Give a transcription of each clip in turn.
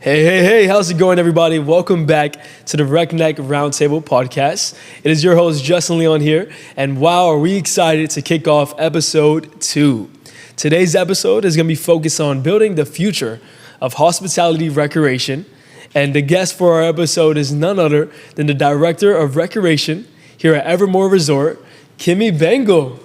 Hey, how's it going, everybody? Welcome back to the Roundtable podcast. It is your host, Justin Leon here, and wow, are we excited to kick off episode 2. Today's episode is going to be focused on building the future of hospitality recreation, and the guest for our episode is none other than the Director of Recreation here at Evermore Resort, Kimi Bengel.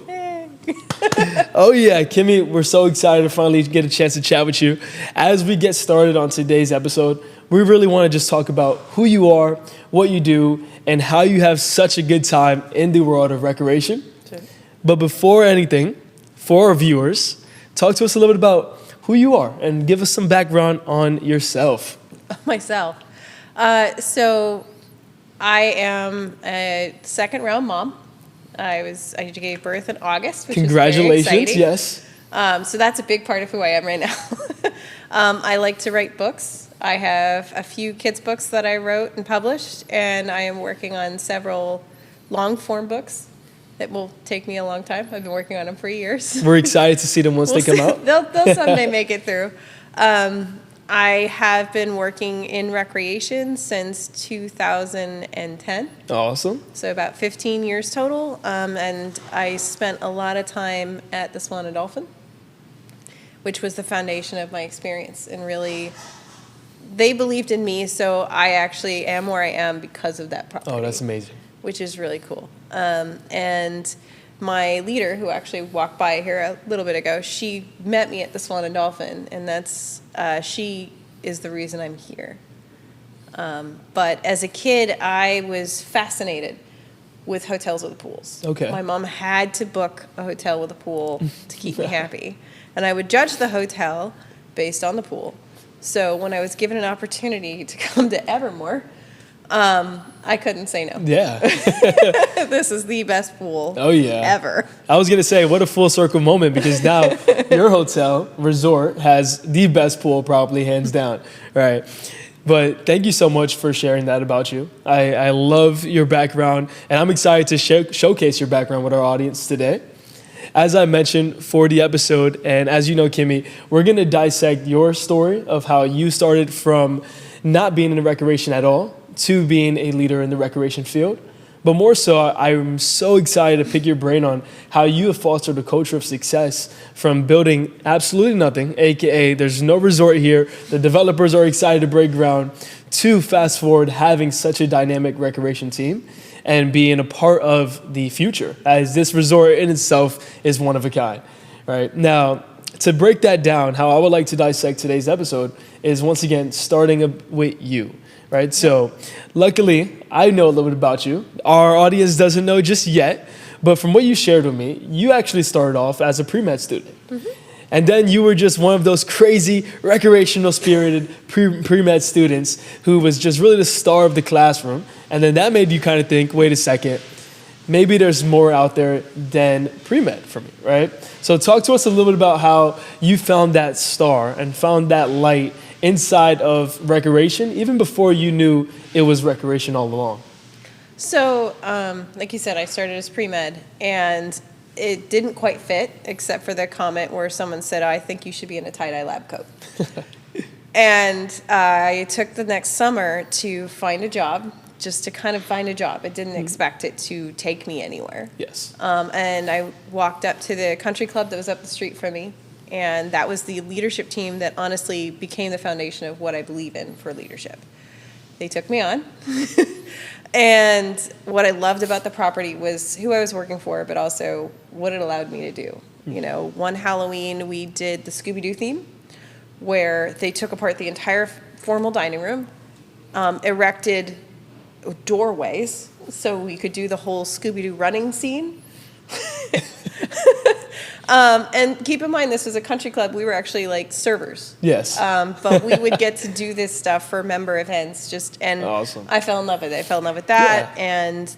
Oh yeah, Kimi, we're so excited to finally get a chance to chat with you. As we get started on today's episode, we really want to just talk about who you are, what you do, and how you have such a good time in the world of recreation. Sure. But before anything, for our viewers, talk to us a little bit about who you are and give us some background on yourself. Myself. So I am a second round mom. I gave birth in August, which Congratulations, is very exciting. Yes. So that's a big part of who I am right now. I like to write books. I have a few kids' books that I wrote and published, and I am working on several long-form books that will take me a long time. I've been working on them for years. We're excited to see them once they come out. They'll someday make it through. I have been working in recreation since 2010. Awesome. So about 15 years total. And I spent a lot of time at the Swan and Dolphin, which was the foundation of my experience. And really, they believed in me, so I actually am where I am because of that property. Oh, that's amazing. Which is really cool. And my leader, who actually walked by here a little bit ago, she met me at the Swan and Dolphin, and she is the reason I'm here. But as a kid, I was fascinated with hotels with pools. Okay. My mom had to book a hotel with a pool to keep me happy, and I would judge the hotel based on the pool. So when I was given an opportunity to come to Evermore, I couldn't say no. Yeah. This is the best pool ever. I was going to say, what a full circle moment, because now your hotel resort has the best pool, probably hands down. Right. But thank you so much for sharing that about you. I love your background, and I'm excited to showcase your background with our audience today. As I mentioned for the episode, and as you know, Kimi, we're going to dissect your story of how you started from not being in recreation at all to being a leader in the recreation field. But more so, I'm so excited to pick your brain on how you have fostered a culture of success from building absolutely nothing, aka there's no resort here, the developers are excited to break ground, to fast forward having such a dynamic recreation team and being a part of the future, as this resort in itself is one of a kind. Right now, to break that down, how I would like to dissect today's episode is once again starting with you. Right, so luckily, I know a little bit about you. Our audience doesn't know just yet, but from what you shared with me, you actually started off as a pre-med student. Mm-hmm. And then you were just one of those crazy, recreational spirited pre-med students who was just really the star of the classroom. And then that made you kind of think, wait a second, maybe there's more out there than pre-med for me, right? So talk to us a little bit about how you found that star and found that light inside of recreation, even before you knew it was recreation all along. So, like you said, I started as pre-med, and it didn't quite fit, except for the comment where someone said, I think you should be in a tie-dye lab coat. And I took the next summer to find a job, just to kind of find a job. I didn't expect it to take me anywhere. Yes. And I walked up to the country club that was up the street from me, and that was the leadership team that honestly became the foundation of what I believe in for leadership. They took me on. And what I loved about the property was who I was working for, but also what it allowed me to do. You know, one Halloween we did the Scooby-Doo theme, where they took apart the entire formal dining room, erected doorways so we could do the whole Scooby-Doo running scene. And keep in mind, this was a country club. We were actually like servers. Yes. But we would get to do this stuff for member events. Awesome. I fell in love with it. I fell in love with that, and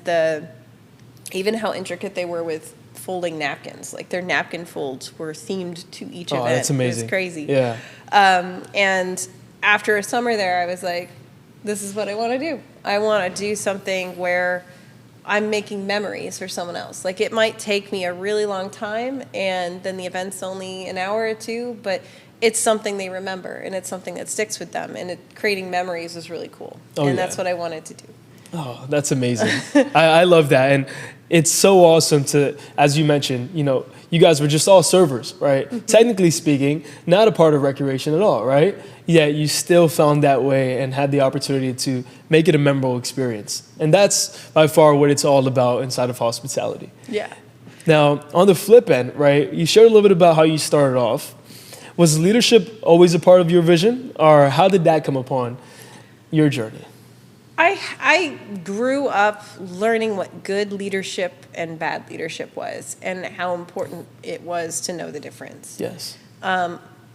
even how intricate they were with folding napkins. Like their napkin folds were themed to each event. That's amazing. It was crazy. Yeah. And after a summer there, I was like, this is what I want to do. I want to do something where I'm making memories for someone else. Like, it might take me a really long time, and then the event's only an hour or two, but it's something they remember, and it's something that sticks with them, and creating memories is really cool. And that's what I wanted to do. Oh, that's amazing. I love that. And it's so awesome to, as you mentioned, you guys were just all servers, right? Mm-hmm. Technically speaking, not a part of recreation at all, right? Yet you still found that way and had the opportunity to make it a memorable experience. And that's by far what it's all about inside of hospitality. Yeah. Now, on the flip end, right, you shared a little bit about how you started off. Was leadership always a part of your vision, or how did that come upon your journey? I grew up learning what good leadership and bad leadership was, and how important it was to know the difference. Yes.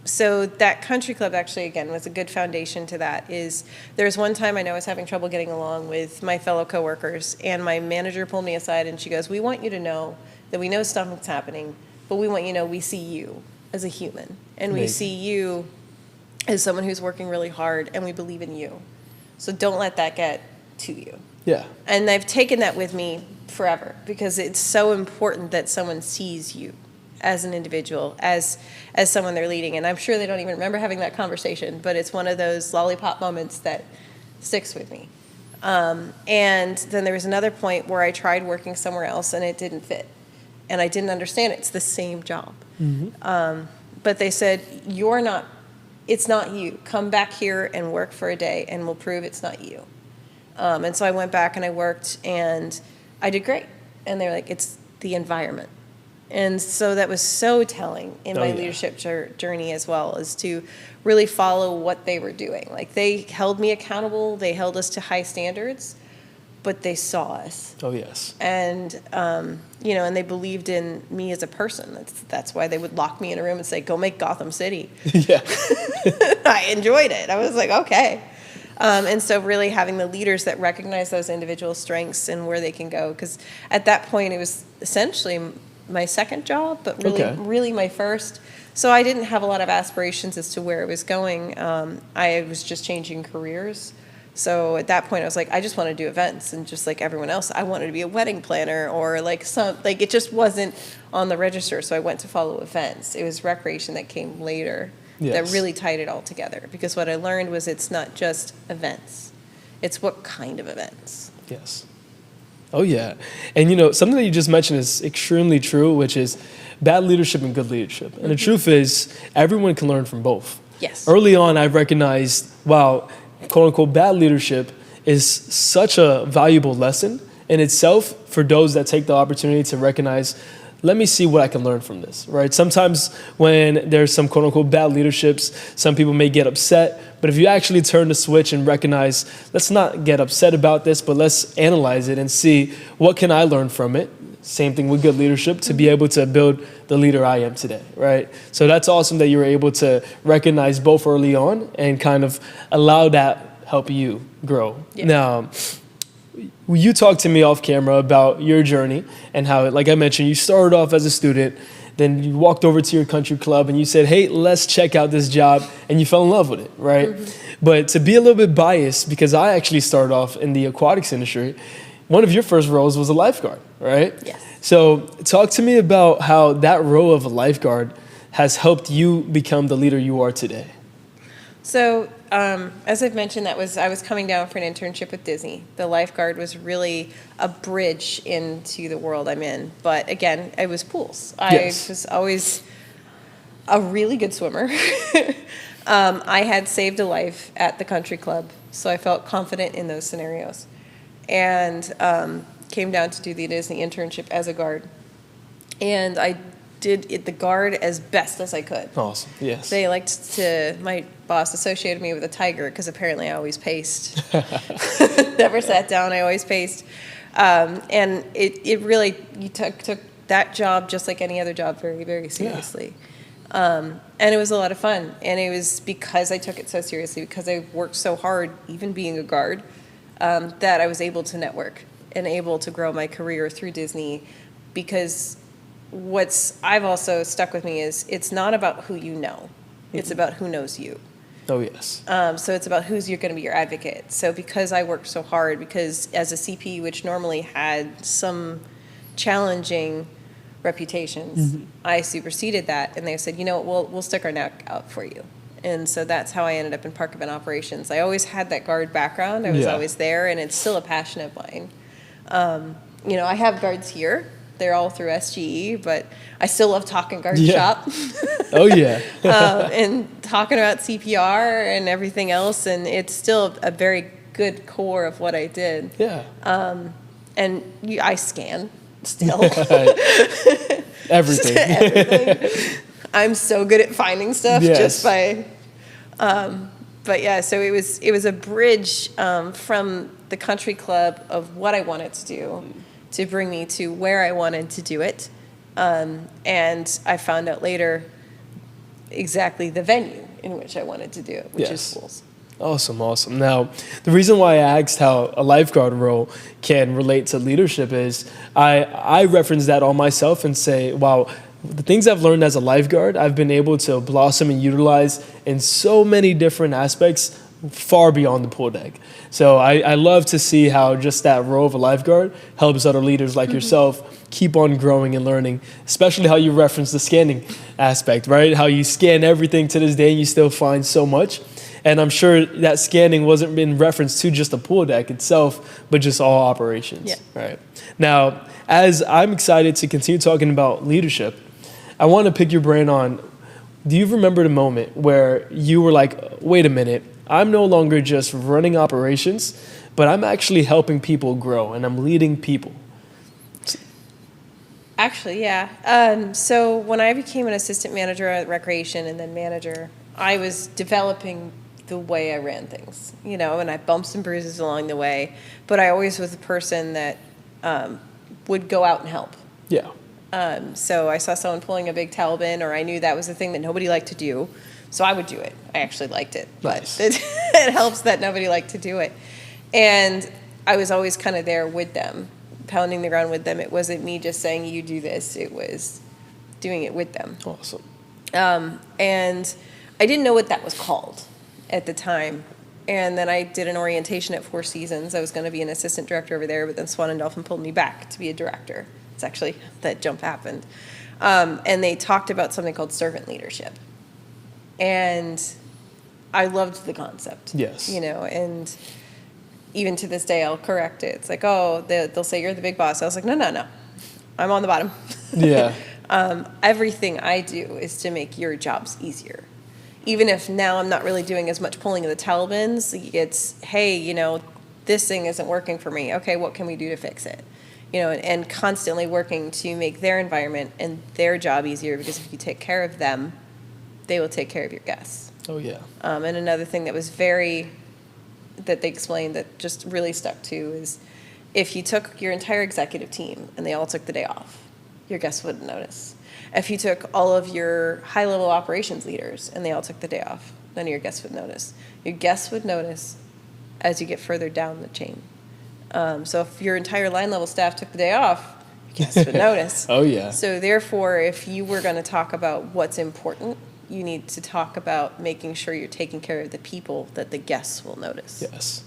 So that country club actually, again, was a good foundation to that. There was one time I know I was having trouble getting along with my fellow coworkers, and my manager pulled me aside and she goes, "We want you to know that we know something's happening, but we want you to know we see you as a human, and we see you as someone who's working really hard, and we believe in you. So don't let that get to you." Yeah. And I've taken that with me forever, because it's so important that someone sees you as an individual, as someone they're leading. And I'm sure they don't even remember having that conversation, but it's one of those lollipop moments that sticks with me. And then there was another point where I tried working somewhere else and it didn't fit. And I didn't understand it. It's the same job. Mm-hmm. But they said, it's not you. Come back here and work for a day and we'll prove it's not you. And so I went back and I worked and I did great. And they're like, it's the environment. And so that was so telling in my leadership journey as well, as to really follow what they were doing. Like, they held me accountable. They held us to high standards, but they saw us. Oh, yes. And, and they believed in me as a person. That's why they would lock me in a room and say, "Go make Gotham City." Yeah. I enjoyed it. I was like, okay. And so really having the leaders that recognize those individual strengths and where they can go. Because at that point, it was essentially my second job, but really my first. So I didn't have a lot of aspirations as to where it was going. I was just changing careers. So at that point, I was like, I just want to do events, and just like everyone else, I wanted to be a wedding planner, or it just wasn't on the register. So I went to follow events. It was recreation that came later that really tied it all together. Because what I learned was it's not just events; it's what kind of events. Yes. Oh yeah, and something that you just mentioned is extremely true, which is bad leadership and good leadership. And the truth is, everyone can learn from both. Yes. Early on, I recognized, wow, quote unquote, bad leadership is such a valuable lesson in itself for those that take the opportunity to recognize, let me see what I can learn from this, right? Sometimes when there's some quote unquote bad leaderships, some people may get upset, but if you actually turn the switch and recognize, let's not get upset about this, but let's analyze it and see what can I learn from it. Same thing with good leadership, to be able to build the leader I am today, right? So that's awesome that you were able to recognize both early on and kind of allow that help you grow. Yeah. Now, you talked to me off camera about your journey and how, like I mentioned, you started off as a student, then you walked over to your country club and you said, hey, let's check out this job, and you fell in love with it, right? Mm-hmm. But to be a little bit biased, because I actually started off in the aquatics industry, one of your first roles was a lifeguard, right? Yes. So talk to me about how that role of a lifeguard has helped you become the leader you are today. So, as I've mentioned, I was coming down for an internship with Disney. The lifeguard was really a bridge into the world I'm in. But again, it was pools. Yes. I was always a really good swimmer. I had saved a life at the country club, so I felt confident in those scenarios. And came down to do the Disney internship as a guard. And I did the guard as best as I could. Awesome, yes. They liked my boss associated me with a tiger, because apparently I always paced. Never sat down, I always paced. And it really, you took that job just like any other job very, very seriously. Yeah. And it was a lot of fun. And it was because I took it so seriously, because I worked so hard, even being a guard, that I was able to network and able to grow my career through Disney. Because I've also stuck with me is, it's not about who you know, it's about who knows you. Oh, yes. So it's about who's going to be your advocate. So because I worked so hard, because as a CP, which normally had some challenging reputations, I superseded that, and they said, you know what, we'll stick our neck out for you. And so that's how I ended up in park event operations. I always had that guard background. I was always there, and it's still a passion of mine. You know, I have guards here. They're all through SGE, but I still love talking guard shop. Oh, yeah. And talking about CPR and everything else, and it's still a very good core of what I did. Yeah. And I scan still. Everything. Everything. I'm so good at finding stuff just by. But yeah, so it was a bridge from the country club of what I wanted to do to bring me to where I wanted to do it. And I found out later exactly the venue in which I wanted to do it, which is schools. Awesome, awesome. Now, the reason why I asked how a lifeguard role can relate to leadership is I reference that on myself and say, wow, the things I've learned as a lifeguard, I've been able to blossom and utilize in so many different aspects far beyond the pool deck. So I love to see how just that role of a lifeguard helps other leaders like yourself keep on growing and learning, especially how you reference the scanning aspect, right? How you scan everything to this day and you still find so much. And I'm sure that scanning wasn't in reference to just the pool deck itself, but just all operations, right? Now, as I'm excited to continue talking about leadership, I want to pick your brain on, do you remember the moment where you were like, wait a minute, I'm no longer just running operations, but I'm actually helping people grow and I'm leading people? Actually, yeah. So when I became an assistant manager at Recreation and then manager, I was developing the way I ran things, you know, and I bumped some bruises along the way, but I always was the person that would go out and help. Yeah. So I saw someone pulling a big towel bin, or I knew that was a thing that nobody liked to do, so I would do it. I actually liked it, nice. But it helps that nobody liked to do it. And I was always kind of there with them, pounding the ground with them. It wasn't me just saying, you do this. It was doing it with them. Awesome. And I didn't know what that was called at the time. And then I did an orientation at Four Seasons. I was going to be an assistant director over there, but then Swan and Dolphin pulled me back to be a director. It's actually, that jump happened. And they talked about something called servant leadership. And I loved the concept. Yes. You know, and even to this day, I'll correct it. It's like, oh, they'll say you're the big boss. I was like, no. I'm on the bottom. Yeah. Everything I do is to make your jobs easier. Even if now I'm not really doing as much pulling of the towel bins, it's, hey, you know, this thing isn't working for me. Okay, what can we do to fix it? You know, and constantly working to make their environment and their job easier, because if you take care of them, they will take care of your guests. Oh, yeah. And another thing that was that they explained that just really stuck to is, if you took your entire executive team and they all took the day off, your guests wouldn't notice. If you took all of your high-level operations leaders and they all took the day off, none of your guests would notice. Your guests would notice as you get further down the chain. So if your entire line-level staff took the day off, your guests would notice. Oh, yeah. So therefore, if you were going to talk about what's important, you need to talk about making sure you're taking care of the people that the guests will notice. Yes.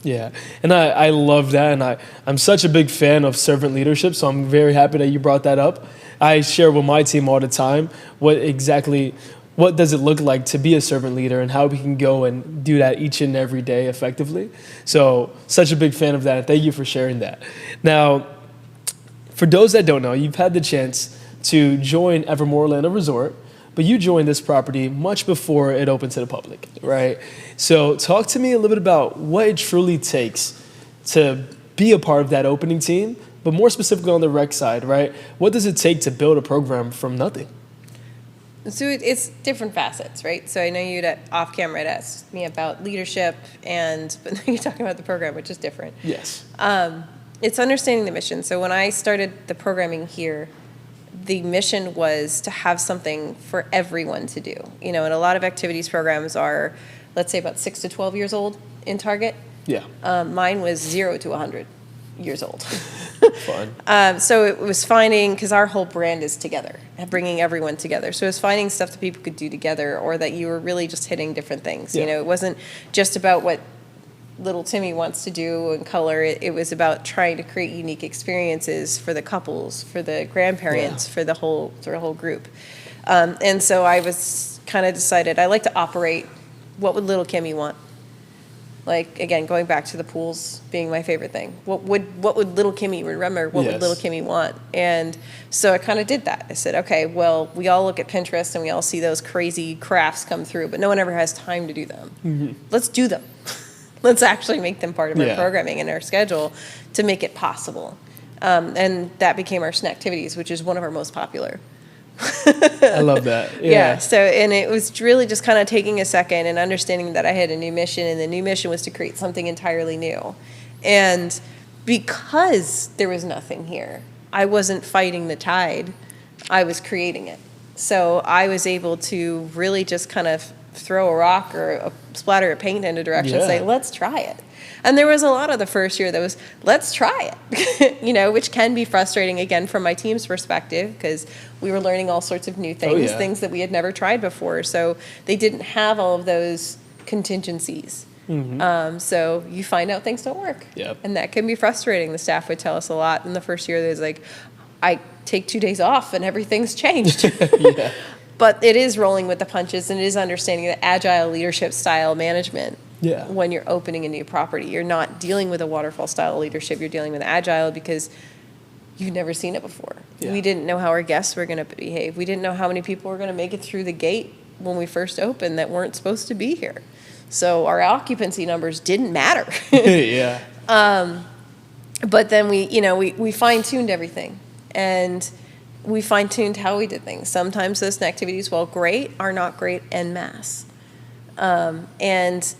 Yeah. And I love that. And I'm such a big fan of servant leadership, so I'm very happy that you brought that up. I share with my team all the time what does it look like to be a servant leader and how we can go and do that each and every day effectively. So such a big fan of that. Thank you for sharing that. Now, for those that don't know, you've had the chance to join Evermore Orlando Resort, but you joined this property much before it opened to the public, right? So talk to me a little bit about what it truly takes to be a part of that opening team, but more specifically on the rec side, right? What does it take to build a program from nothing? So it's different facets, right? So I know you'd off camera had asked me about leadership, but now you're talking about the program, which is different. Yes. It's understanding the mission. So when I started the programming here, the mission was to have something for everyone to do. You know, and a lot of activities programs are, let's say, about 6 to 12 years old in target. Yeah. Mine was 0 to 100 years old. Fun. So it was finding, because our whole brand is together, bringing everyone together. So it was finding stuff that people could do together, or that you were really just hitting different things. You know, it wasn't just about what little Timmy wants to do and color. It was about trying to create unique experiences for the couples, for the grandparents, for the whole group. And so I was kind of decided I like to operate. What would little Kimmy want? Like, again, going back to the pools being my favorite thing. What would little Kimmy remember? What would little Kimmy want? And so I kind of did that. I said, okay, well, we all look at Pinterest and we all see those crazy crafts come through, but no one ever has time to do them. Let's do them. Let's actually make them part of our programming and our schedule to make it possible. And that became our Snacktivities, which is one of our most popular. I love that. Yeah. So, and it was really just kind of taking a second and understanding that I had a new mission, and the new mission was to create something entirely new. And because there was nothing here, I wasn't fighting the tide, I was creating it. So I was able to really just kind of throw a rock or a splatter of paint in a direction and say, let's try it. And there was a lot of the first year that was, let's try it, you know, which can be frustrating, again, from my team's perspective, because we were learning all sorts of new things, things that we had never tried before. So they didn't have all of those contingencies. So you find out things don't work. And that can be frustrating. The staff would tell us a lot in the first year. There's like, I take 2 days off and everything's changed. But it is rolling with the punches, and it is understanding the agile leadership style management. When you're opening a new property, you're not dealing with a waterfall style leadership. You're dealing with agile because you've never seen it before. We didn't know how our guests were going to behave. We didn't know how many people were going to make it through the gate when we first opened that weren't supposed to be here. So our occupancy numbers didn't matter. But then we fine-tuned everything, and we fine-tuned how we did things. Sometimes those activities, while great, are not great en masse. And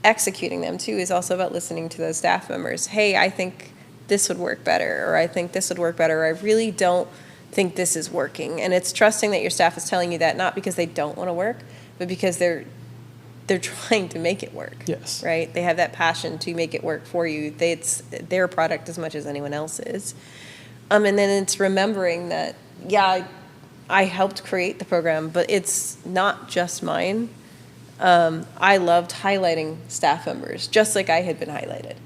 executing them, too, is also about listening to those staff members. Hey, I think this would work better, or I think this would work better, or I really don't think this is working. And it's trusting that your staff is telling you that, not because they don't want to work, but because they're trying to make it work. Right? They have that passion to make it work for you. It's their product as much as anyone else's. And then it's remembering that, I helped create the program, but it's not just mine. I loved highlighting staff members, just like I had been highlighted.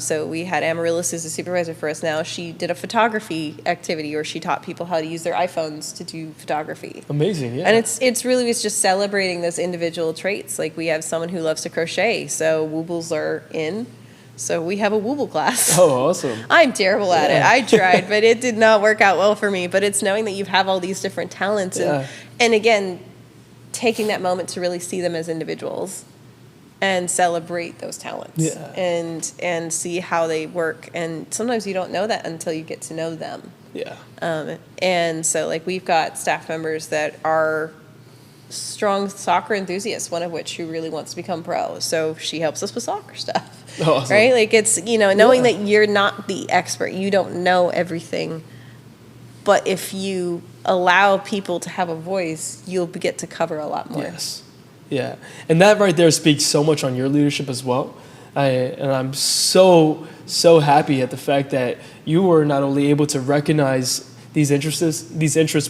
So we had Amaryllis as a supervisor for us now. She did a photography activity, or she taught people how to use their iPhones to do photography. Amazing, And it's really just celebrating those individual traits. Like, we have someone who loves to crochet, so Woobles are in. So we have a Wooble class. Oh, awesome. I'm terrible at it. I tried, but it did not work out well for me. But it's knowing that you have all these different talents. And again, taking that moment to really see them as individuals and celebrate those talents and see how they work. And sometimes you don't know that until you get to know them. And so, like, we've got staff members that are strong soccer enthusiasts, one of which who really wants to become pro. So she helps us with soccer stuff. Awesome. Right? Like, it's, knowing that you're not the expert, you don't know everything. But if you allow people to have a voice, you'll get to cover a lot more. And that right there speaks so much on your leadership as well. And I'm so happy at the fact that you were not only able to recognize these interests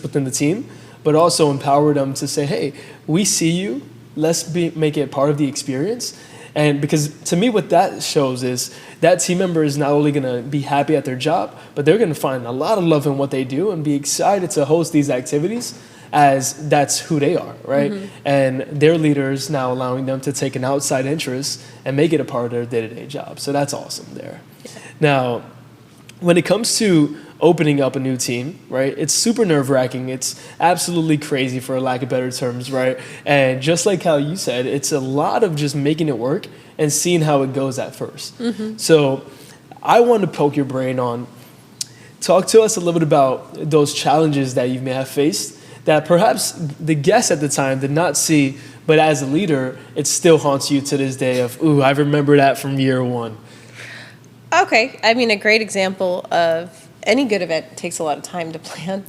within the team, but also empower them to say, hey, we see you, let's make it part of the experience. And because to me, what that shows is that team member is not only going to be happy at their job, but they're going to find a lot of love in what they do and be excited to host these activities, as that's who they are, right? And their leaders now allowing them to take an outside interest and make it a part of their day-to-day job. So that's awesome there. Now, when it comes to opening up a new team, right, it's super nerve-wracking. It's absolutely crazy, for lack of better terms, right? And just like how you said, it's a lot of just making it work and seeing how it goes at first. So I want to poke your brain on, talk to us a little bit about those challenges that you may have faced that perhaps the guests at the time did not see, but as a leader, it still haunts you to this day of, ooh, I remember that from year one. Okay. I mean, a great example of any good event takes a lot of time to plan.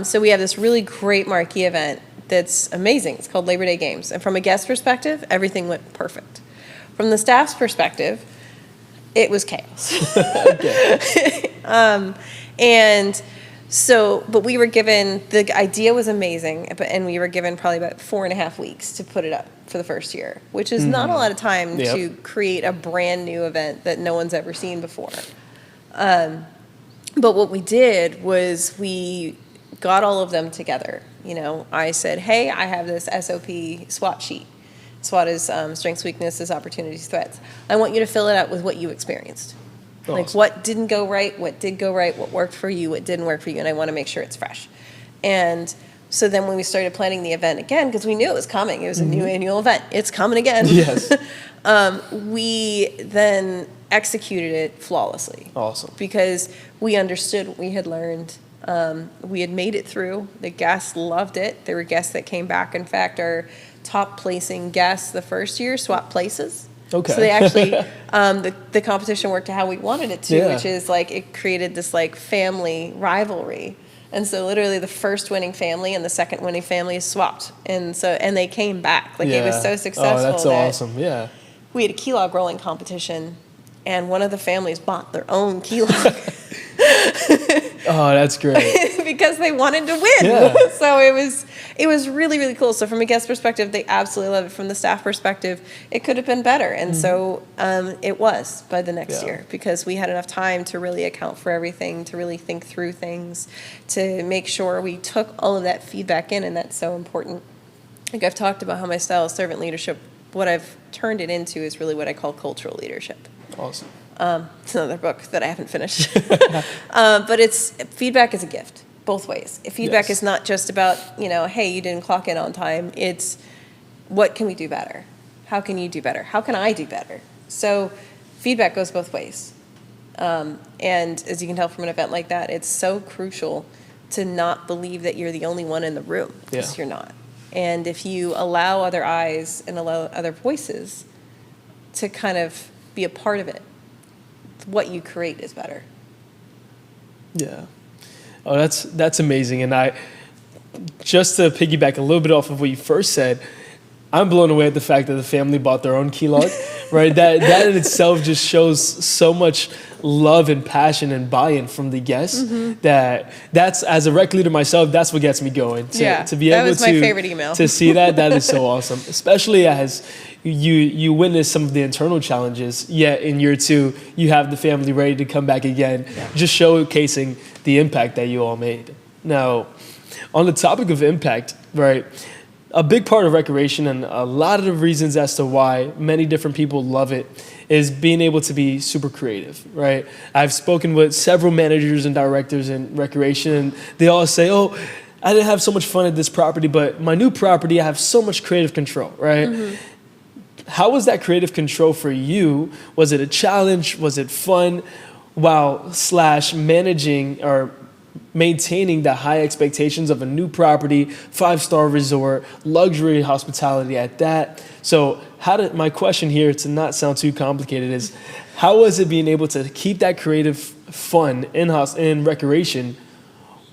So we have this really great marquee event that's amazing. It's called Labor Day Games. And from a guest perspective, everything went perfect. From the staff's perspective, It was chaos. Okay. And so, but we were given, the idea was amazing, and we were given probably about 4.5 weeks to put it up for the first year, which is not a lot of time to create a brand new event that no one's ever seen before. But what we did was we got all of them together. You know, I said, hey, I have this SOP SWOT sheet. SWOT is strengths, weaknesses, opportunities, threats. I want you to fill it out with what you experienced. Awesome. Like what didn't go right, what did go right, what worked for you, what didn't work for you, and I want to make sure it's fresh. And so then when we started planning the event again, because we knew it was coming, it was a new annual event, it's coming again. Yes. We then executed it flawlessly. Awesome. Because we understood what we had learned. We had made it through. The guests loved it. There were guests that came back. In fact, our top placing guests the first year swapped places. Okay. So they actually, the competition worked to how we wanted it to, which is like it created this like family rivalry. And so literally the first winning family and the second winning family swapped. And they came back. Like it was so successful. Oh, that's so awesome. Yeah. We had a key log rolling competition, and one of the families bought their own key log. Oh, that's great. Because they wanted to win. Yeah. So it was really, really cool. So from a guest perspective, they absolutely love it. From the staff perspective, it could have been better. And so it was by the next year, because we had enough time to really account for everything, to really think through things, to make sure we took all of that feedback in, and that's so important. Like I've talked about how my style is servant leadership. What I've turned it into is really what I call cultural leadership. Awesome. It's another book that I haven't finished. But feedback is a gift, both ways. Feedback is not just about, hey, you didn't clock in on time. It's what can we do better? How can you do better? How can I do better? So feedback goes both ways. And as you can tell from an event like that, it's so crucial to not believe that you're the only one in the room, because you're not. And if you allow other eyes and allow other voices to kind of be a part of it, what you create is better. Yeah. Oh, that's amazing. And just to piggyback a little bit off of what you first said, I'm blown away at the fact that the family bought their own key log, right? That in itself just shows so much love and passion and buy-in from the guests. That's, as a rec leader myself, that's what gets me going. To be that able was my favorite email. To see that is so awesome, especially as you witness some of the internal challenges, yet in year 2, you have the family ready to come back again, just showcasing the impact that you all made. Now, on the topic of impact, right, a big part of recreation, and a lot of the reasons as to why many different people love it, is being able to be super creative, right? I've spoken with several managers and directors in recreation, and they all say, oh, I didn't have so much fun at this property, but my new property, I have so much creative control, right? How was that creative control for you? Was it a challenge? Was it fun? While / managing or maintaining the high expectations of a new property, 5-star resort, luxury hospitality at that. So my question here, to not sound too complicated, is how was it being able to keep that creative fun in recreation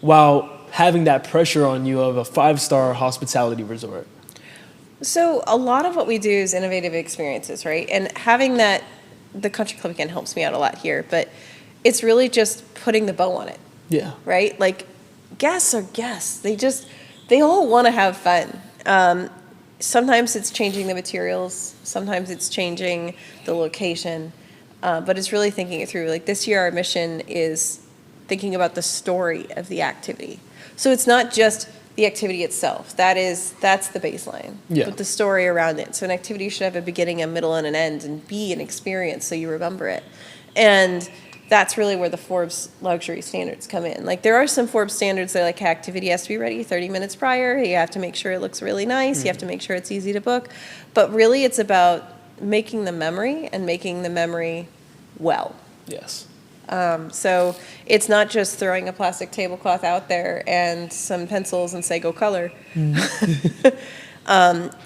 while having that pressure on you of a 5-star hospitality resort? So a lot of what we do is innovative experiences, right? And having that, the country club again helps me out a lot here, but it's really just putting the bow on it. Yeah. Right? Like, guests are guests. They all want to have fun. Sometimes it's changing the materials. Sometimes it's changing the location. But it's really thinking it through. Like this year, our mission is thinking about the story of the activity. So it's not just the activity itself. That's the baseline. Yeah. But the story around it. So an activity should have a beginning, a middle, and an end, and be an experience so you remember it. And that's really where the Forbes luxury standards come in. Like there are some Forbes standards that like activity has to be ready 30 minutes prior. You have to make sure it looks really nice. You have to make sure it's easy to book. But really it's about making the memory and making the memory well. Yes. So it's not just throwing a plastic tablecloth out there and some pencils and say go color.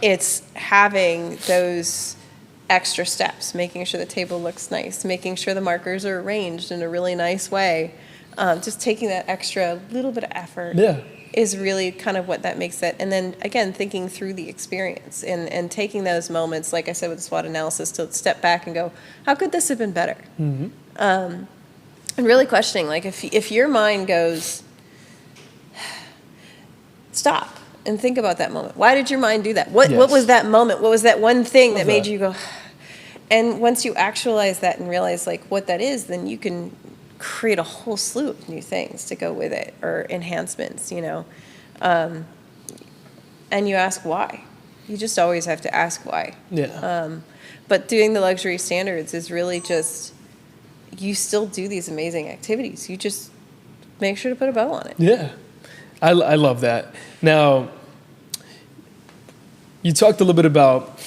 It's having those extra steps, making sure the table looks nice, making sure the markers are arranged in a really nice way, just taking that extra little bit of effort is really kind of what that makes it. And then again, thinking through the experience and taking those moments, like I said with the SWOT analysis, to step back and go, how could this have been better? And really questioning, like if your mind goes, stop and think about that moment. Why did your mind do that? What was that moment? What was that one thing that made you go? And once you actualize that and realize like what that is, then you can create a whole slew of new things to go with it, or enhancements, and you ask why. You just always have to ask why. But doing the luxury standards is really just, you still do these amazing activities. You just make sure to put a bow on it. Yeah, I love that. Now, you talked a little bit about,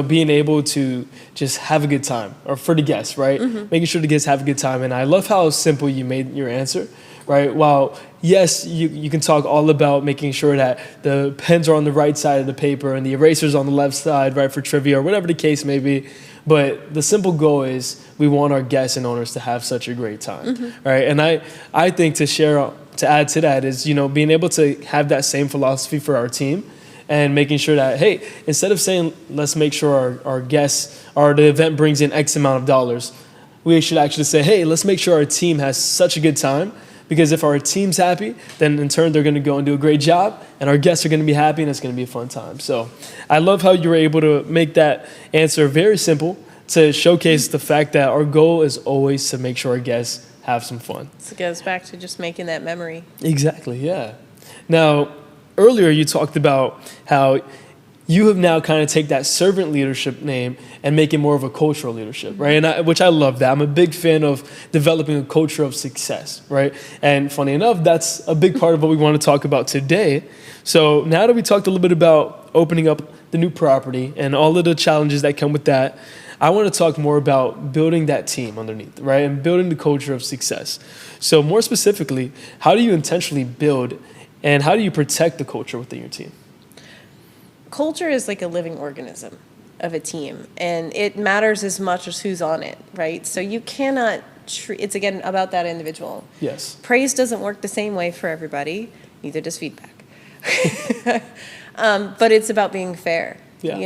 being able to just have a good time, or for the guests, right? Making sure the guests have a good time. And I love how simple you made your answer, right? While, yes, you can talk all about making sure that the pens are on the right side of the paper and the eraser's on the left side, right, for trivia or whatever the case may be. But the simple goal is we want our guests and owners to have such a great time, right? And I think to add to that is, being able to have that same philosophy for our team, and making sure that, hey, instead of saying, let's make sure our guests or the event brings in X amount of dollars, we should actually say, hey, let's make sure our team has such a good time, because if our team's happy, then in turn they're going to go and do a great job, and our guests are going to be happy, and it's going to be a fun time. So I love how you were able to make that answer very simple to showcase the fact that our goal is always to make sure our guests have some fun. So it goes back to just making that memory. Exactly, yeah. Now, earlier you talked about how you have now kind of take that servant leadership name and make it more of a cultural leadership, right? And which I love that. I'm a big fan of developing a culture of success, right? And funny enough, that's a big part of what we want to talk about today. So now that we talked a little bit about opening up the new property and all of the challenges that come with that, I want to talk more about building that team underneath, right? And building the culture of success. So more specifically, how do you intentionally build and how do you protect the culture within your team? Culture is like a living organism of a team, and it matters as much as who's on it, right? So you cannot it's again about that individual. Yes. Praise doesn't work the same way for everybody, neither does feedback. But it's about being fair. Yeah.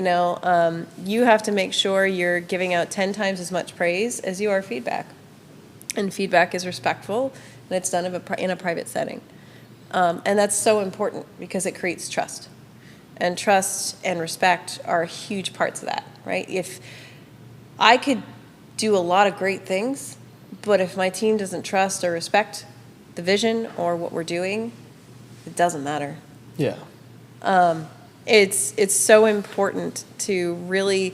You have to make sure you're giving out 10 times as much praise as you are feedback. And feedback is respectful, and it's done in a private setting. And that's so important because it creates trust. And trust and respect are huge parts of that, right? If I could do a lot of great things, but if my team doesn't trust or respect the vision or what we're doing, it doesn't matter. Yeah. It's so important to really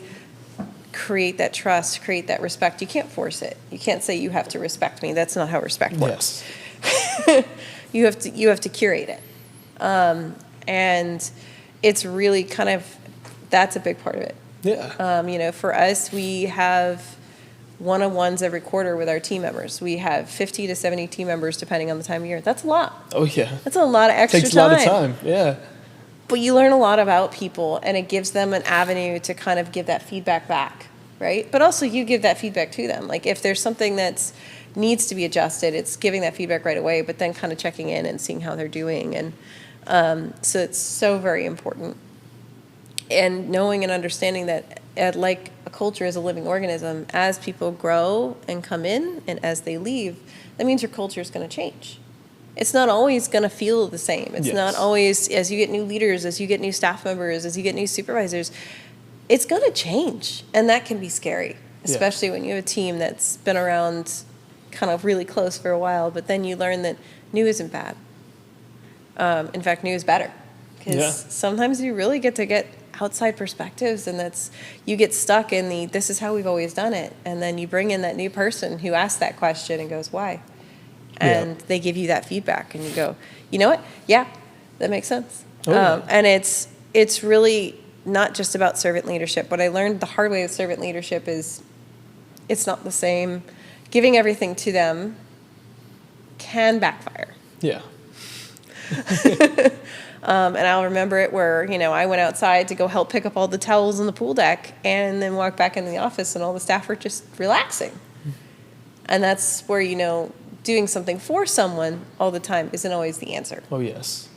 create that trust, create that respect. You can't force it. You can't say you have to respect me. That's not how respect works. Yes. You have to curate it. And it's really kind of, that's a big part of it. Yeah. For us, we have one-on-ones every quarter with our team members. We have 50 to 70 team members depending on the time of year. That's a lot. Oh, yeah. That's a lot of extra time. Takes a lot of time, yeah. But you learn a lot about people, and it gives them an avenue to kind of give that feedback back, right? But also you give that feedback to them. Like if there's something that needs to be adjusted, it's giving that feedback right away, but then kind of checking in and seeing how they're doing. And so it's so very important. And knowing and understanding that like a culture is a living organism, as people grow and come in and as they leave, that means your culture is going to change. It's not always going to feel the same. It's not always, as you get new leaders, as you get new staff members, as you get new supervisors, it's going to change. And that can be scary, especially when you have a team that's been around kind of really close for a while, but then you learn that new isn't bad. In fact, new is better. Because sometimes you really get to get outside perspectives, and you get stuck in this is how we've always done it. And then you bring in that new person who asks that question and goes, why? And they give you that feedback, and you go, you know what? Yeah, that makes sense. And it's really not just about servant leadership. What I learned the hard way with servant leadership is it's not the same. Giving everything to them can backfire. Yeah. And I'll remember it where, I went outside to go help pick up all the towels on the pool deck and then walk back into the office and all the staff were just relaxing. And that's where, doing something for someone all the time isn't always the answer. Oh, yes.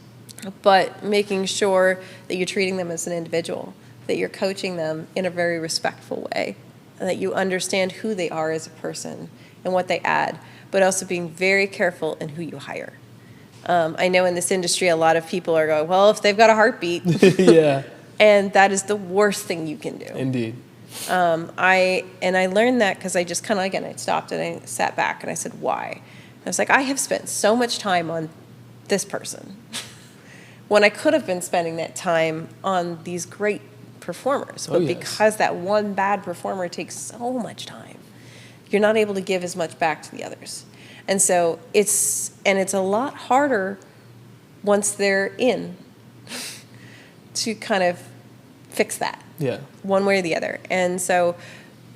but making sure that you're treating them as an individual, that you're coaching them in a very respectful way, and that you understand who they are as a person and what they add, but also being very careful in who you hire. I know in this industry, a lot of people are going, well, if they've got a heartbeat. Yeah. And that is the worst thing you can do. Indeed. I learned that because I just kind of, again, I stopped and I sat back and I said, why? I was like, I have spent so much time on this person when I could have been spending that time on these great performers. But because that one bad performer takes so much time, you're not able to give as much back to the others. And so it's a lot harder once they're in to kind of fix that. Yeah. One way or the other. And so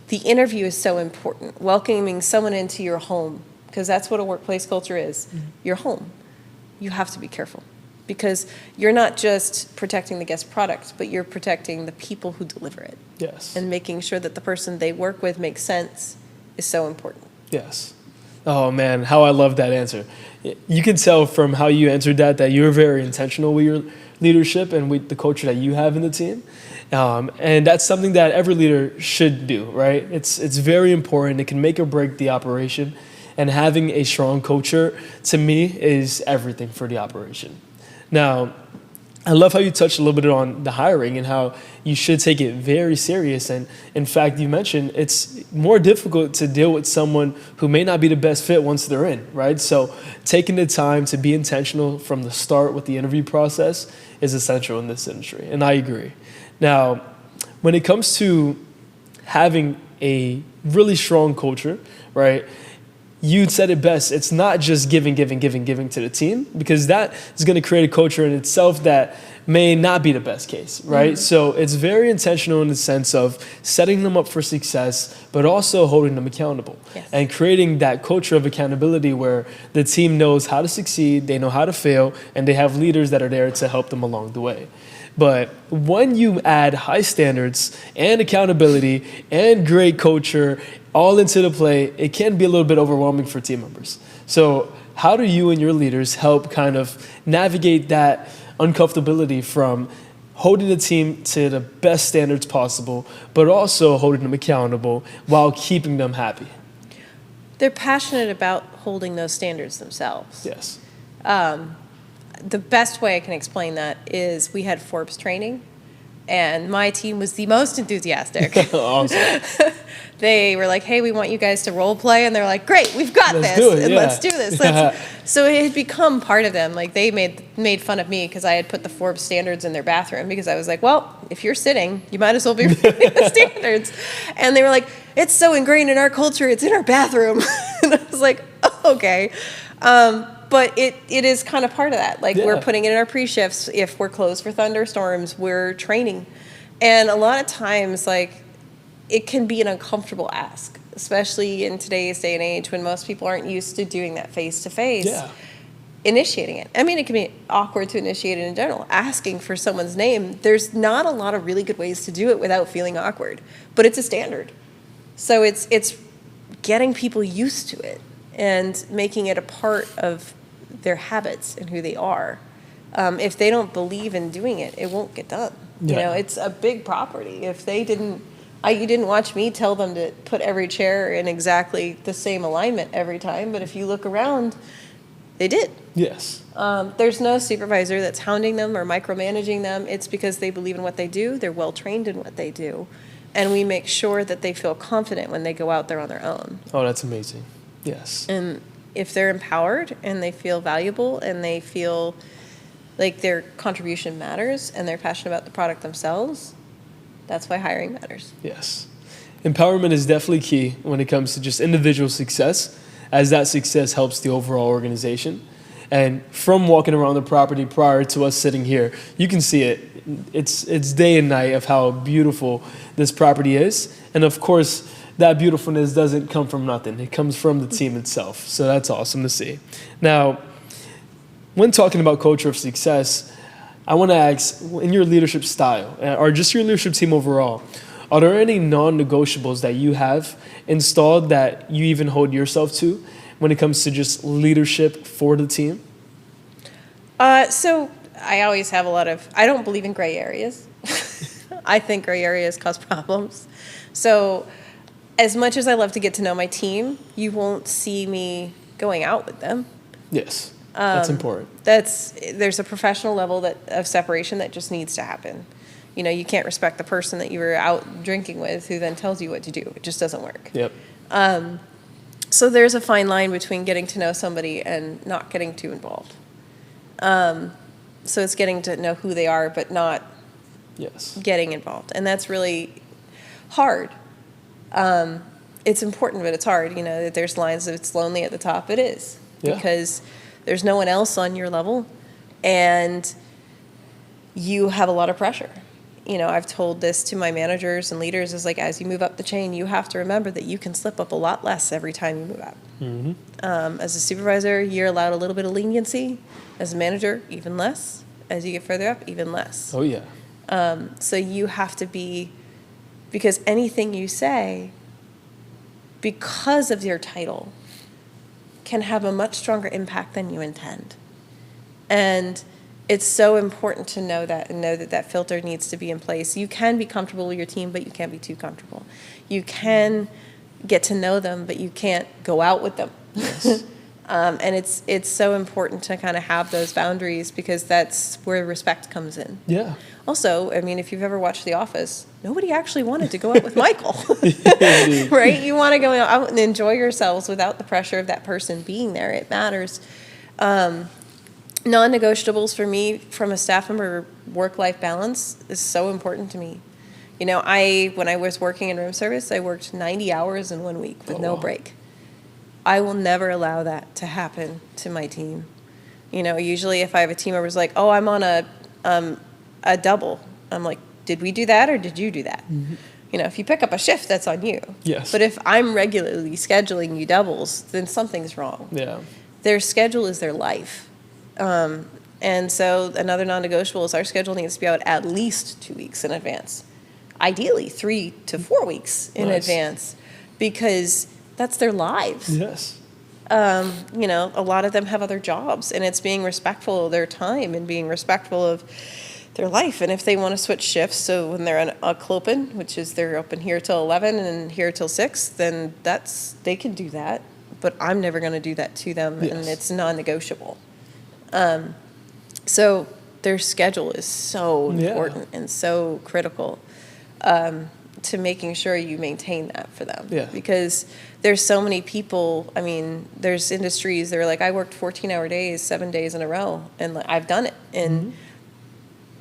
the interview is so important. Welcoming someone into your home, because that's what a workplace culture is. Mm-hmm. Your home. You have to be careful because you're not just protecting the guest product, but you're protecting the people who deliver it. Yes. And making sure that the person they work with makes sense is so important. Yes. Oh man, how I love that answer. You can tell from how you answered that you're very intentional with your leadership and with the culture that you have in the team. And that's something that every leader should do, right? It's very important. It can make or break the operation. And having a strong culture, to me, is everything for the operation. Now, I love how you touched a little bit on the hiring and how you should take it very serious. And in fact, you mentioned it's more difficult to deal with someone who may not be the best fit once they're in, right? So taking the time to be intentional from the start with the interview process is essential in this industry. And I agree. Now, when it comes to having a really strong culture, right? You said it best. It's not just giving to the team, because that is going to create a culture in itself that may not be the best case, right? Mm-hmm. So it's very intentional in the sense of setting them up for success, but also holding them accountable. Yes. And creating that culture of accountability where the team knows how to succeed, they know how to fail, and they have leaders that are there to help them along the way. But when you add high standards and accountability and great culture all into the play, it can be a little bit overwhelming for team members. So how do you and your leaders help kind of navigate that uncomfortability from holding the team to the best standards possible, but also holding them accountable while keeping them happy? They're passionate about holding those standards themselves. Yes. The best way I can explain that is we had Forbes training, and my team was the most enthusiastic. Awesome. They were like, hey, we want you guys to role play. And they're like, great, we've got let's this. Do it, and yeah. let's do this. So it had become part of them. Like they made fun of me because I had put the Forbes standards in their bathroom, because I was like, well, if you're sitting, you might as well be reading the standards. And they were like, it's so ingrained in our culture, it's in our bathroom. And I was like, oh, okay. But it is kind of part of that. Like we're putting it in our pre-shifts. If we're closed for thunderstorms, we're training. And a lot of times, like, it can be an uncomfortable ask, especially in today's day and age when most people aren't used to doing that face-to-face. Yeah. Initiating it. I mean, it can be awkward to initiate it in general. Asking for someone's name, there's not a lot of really good ways to do it without feeling awkward. But it's a standard. So it's getting people used to it and making it a part of their habits and who they are. If they don't believe in doing it, it won't get done. Yeah. You know, it's a big property. If they didn't, you didn't watch me tell them to put every chair in exactly the same alignment every time, but if you look around, they did. Yes. There's no supervisor that's hounding them or micromanaging them. It's because they believe in what they do. They're well trained in what they do. And we make sure that they feel confident when they go out there on their own. Oh, that's amazing. Yes. And if they're empowered and they feel valuable and they feel like their contribution matters and they're passionate about the product themselves, that's why hiring matters. Yes. Empowerment is definitely key when it comes to just individual success, as that success helps the overall organization. And from walking around the property prior to us sitting here, you can see it. It's day and night of how beautiful this property is. And of course, that beautifulness doesn't come from nothing. It comes from the team itself. So that's awesome to see. Now, when talking about culture of success, I want to ask, in your leadership style, or just your leadership team overall, are there any non-negotiables that you have installed that you even hold yourself to when it comes to just leadership for the team? So I always have I don't believe in gray areas. I think gray areas cause problems. So as much as I love to get to know my team, you won't see me going out with them. Yes, that's important. There's a professional level of separation that just needs to happen. You can't respect the person that you were out drinking with who then tells you what to do. It just doesn't work. Yep. So there's a fine line between getting to know somebody and not getting too involved. So it's getting to know who they are, but not getting involved. And that's really hard. It's important, but it's hard. That there's lines that it's lonely at the top. It is. Yeah. Because there's no one else on your level, and you have a lot of pressure. I've told this to my managers and leaders is like, as you move up the chain, you have to remember that you can slip up a lot less every time you move up. Mm-hmm. As a supervisor, you're allowed a little bit of leniency. As a manager, even less. As you get further up, even less. Oh, yeah. So you have to because anything you say, because of your title, can have a much stronger impact than you intend. And it's so important to know that and know that that filter needs to be in place. You can be comfortable with your team, but you can't be too comfortable. You can get to know them, but you can't go out with them. Yes. And it's so important to kind of have those boundaries because that's where respect comes in. Yeah. Also, if you've ever watched The Office, nobody actually wanted to go out with Michael, right? You want to go out and enjoy yourselves without the pressure of that person being there. It matters. Non-negotiables for me from a staff member work-life balance is so important to me. When I was working in room service, I worked 90 hours in 1 week with no break. I will never allow that to happen to my team. Usually if I have a team member who's like, oh, I'm on a double, I'm like, did we do that or did you do that? Mm-hmm. If you pick up a shift, that's on you. Yes. But if I'm regularly scheduling you doubles, then something's wrong. Yeah. Their schedule is their life. And so another non-negotiable is our schedule needs to be out at least 2 weeks in advance. Ideally 3 to 4 weeks in advance because that's their lives. Yes. A lot of them have other jobs, and it's being respectful of their time and being respectful of their life. And if they want to switch shifts, so when they're on a clopen, which is they're open here till 11 and here till 6, then they can do that. But I'm never going to do that to them, and it's non-negotiable. So their schedule is so important and so critical to making sure you maintain that for them. Yeah. Because there's so many people, there's industries that are like, I worked 14-hour days, 7 days in a row, and I've done it. And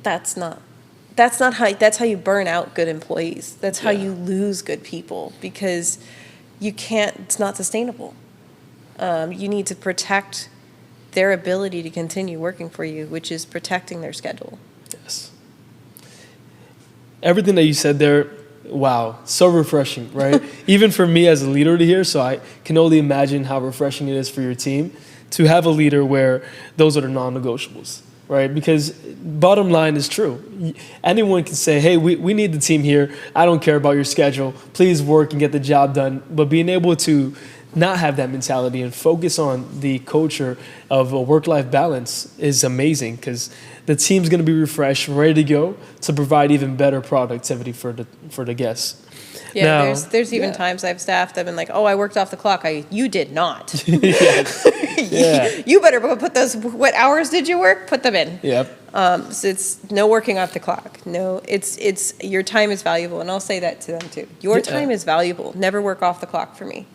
that's how you burn out good employees. That's how you lose good people because it's not sustainable. You need to protect their ability to continue working for you, which is protecting their schedule. Yes. Everything that you said there, wow, so refreshing, right? Even for me as a leader to hear, so I can only imagine how refreshing it is for your team to have a leader where those are the non-negotiables, right? Because bottom line is true. Anyone can say, hey, we need the team here. I don't care about your schedule. Please work and get the job done. But being able to not have that mentality and focus on the culture of a work-life balance is amazing because the team's going to be refreshed, ready to go to provide even better productivity for the guests. Yeah, now, there's even times I've staffed that have been like, oh, I worked off the clock. You did not. You better put those, what hours did you work? Put them in. Yep. So it's no working off the clock. No, it's your time is valuable. And I'll say that to them too. Your time is valuable. Never work off the clock for me.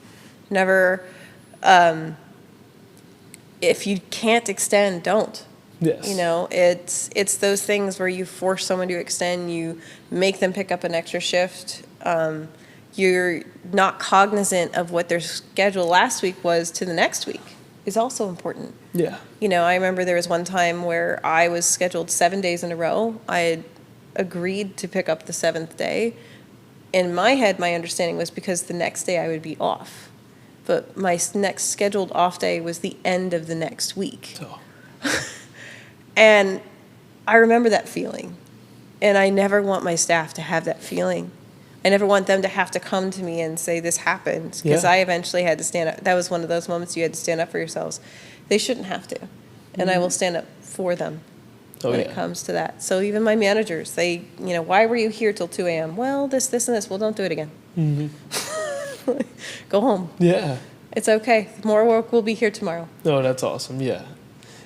Never, if you can't extend, don't. Yes. It's those things where you force someone to extend, you make them pick up an extra shift. You're not cognizant of what their schedule last week was to the next week is also important. Yeah. I remember there was one time where I was scheduled 7 days in a row. I had agreed to pick up the 7th day. In my head, my understanding was because the next day I would be off. But my next scheduled off day was the end of the next week. Oh. And I remember that feeling. And I never want my staff to have that feeling. I never want them to have to come to me and say, this happened. Because I eventually had to stand up. That was one of those moments you had to stand up for yourselves. They shouldn't have to. And I will stand up for them. when yeah. it comes to that. So even my managers, they, why were you here till 2 a.m.? Well, this, and this. Well, don't do it again. Go home. Yeah. It's okay. More work will be here tomorrow. No, that's awesome. Yeah.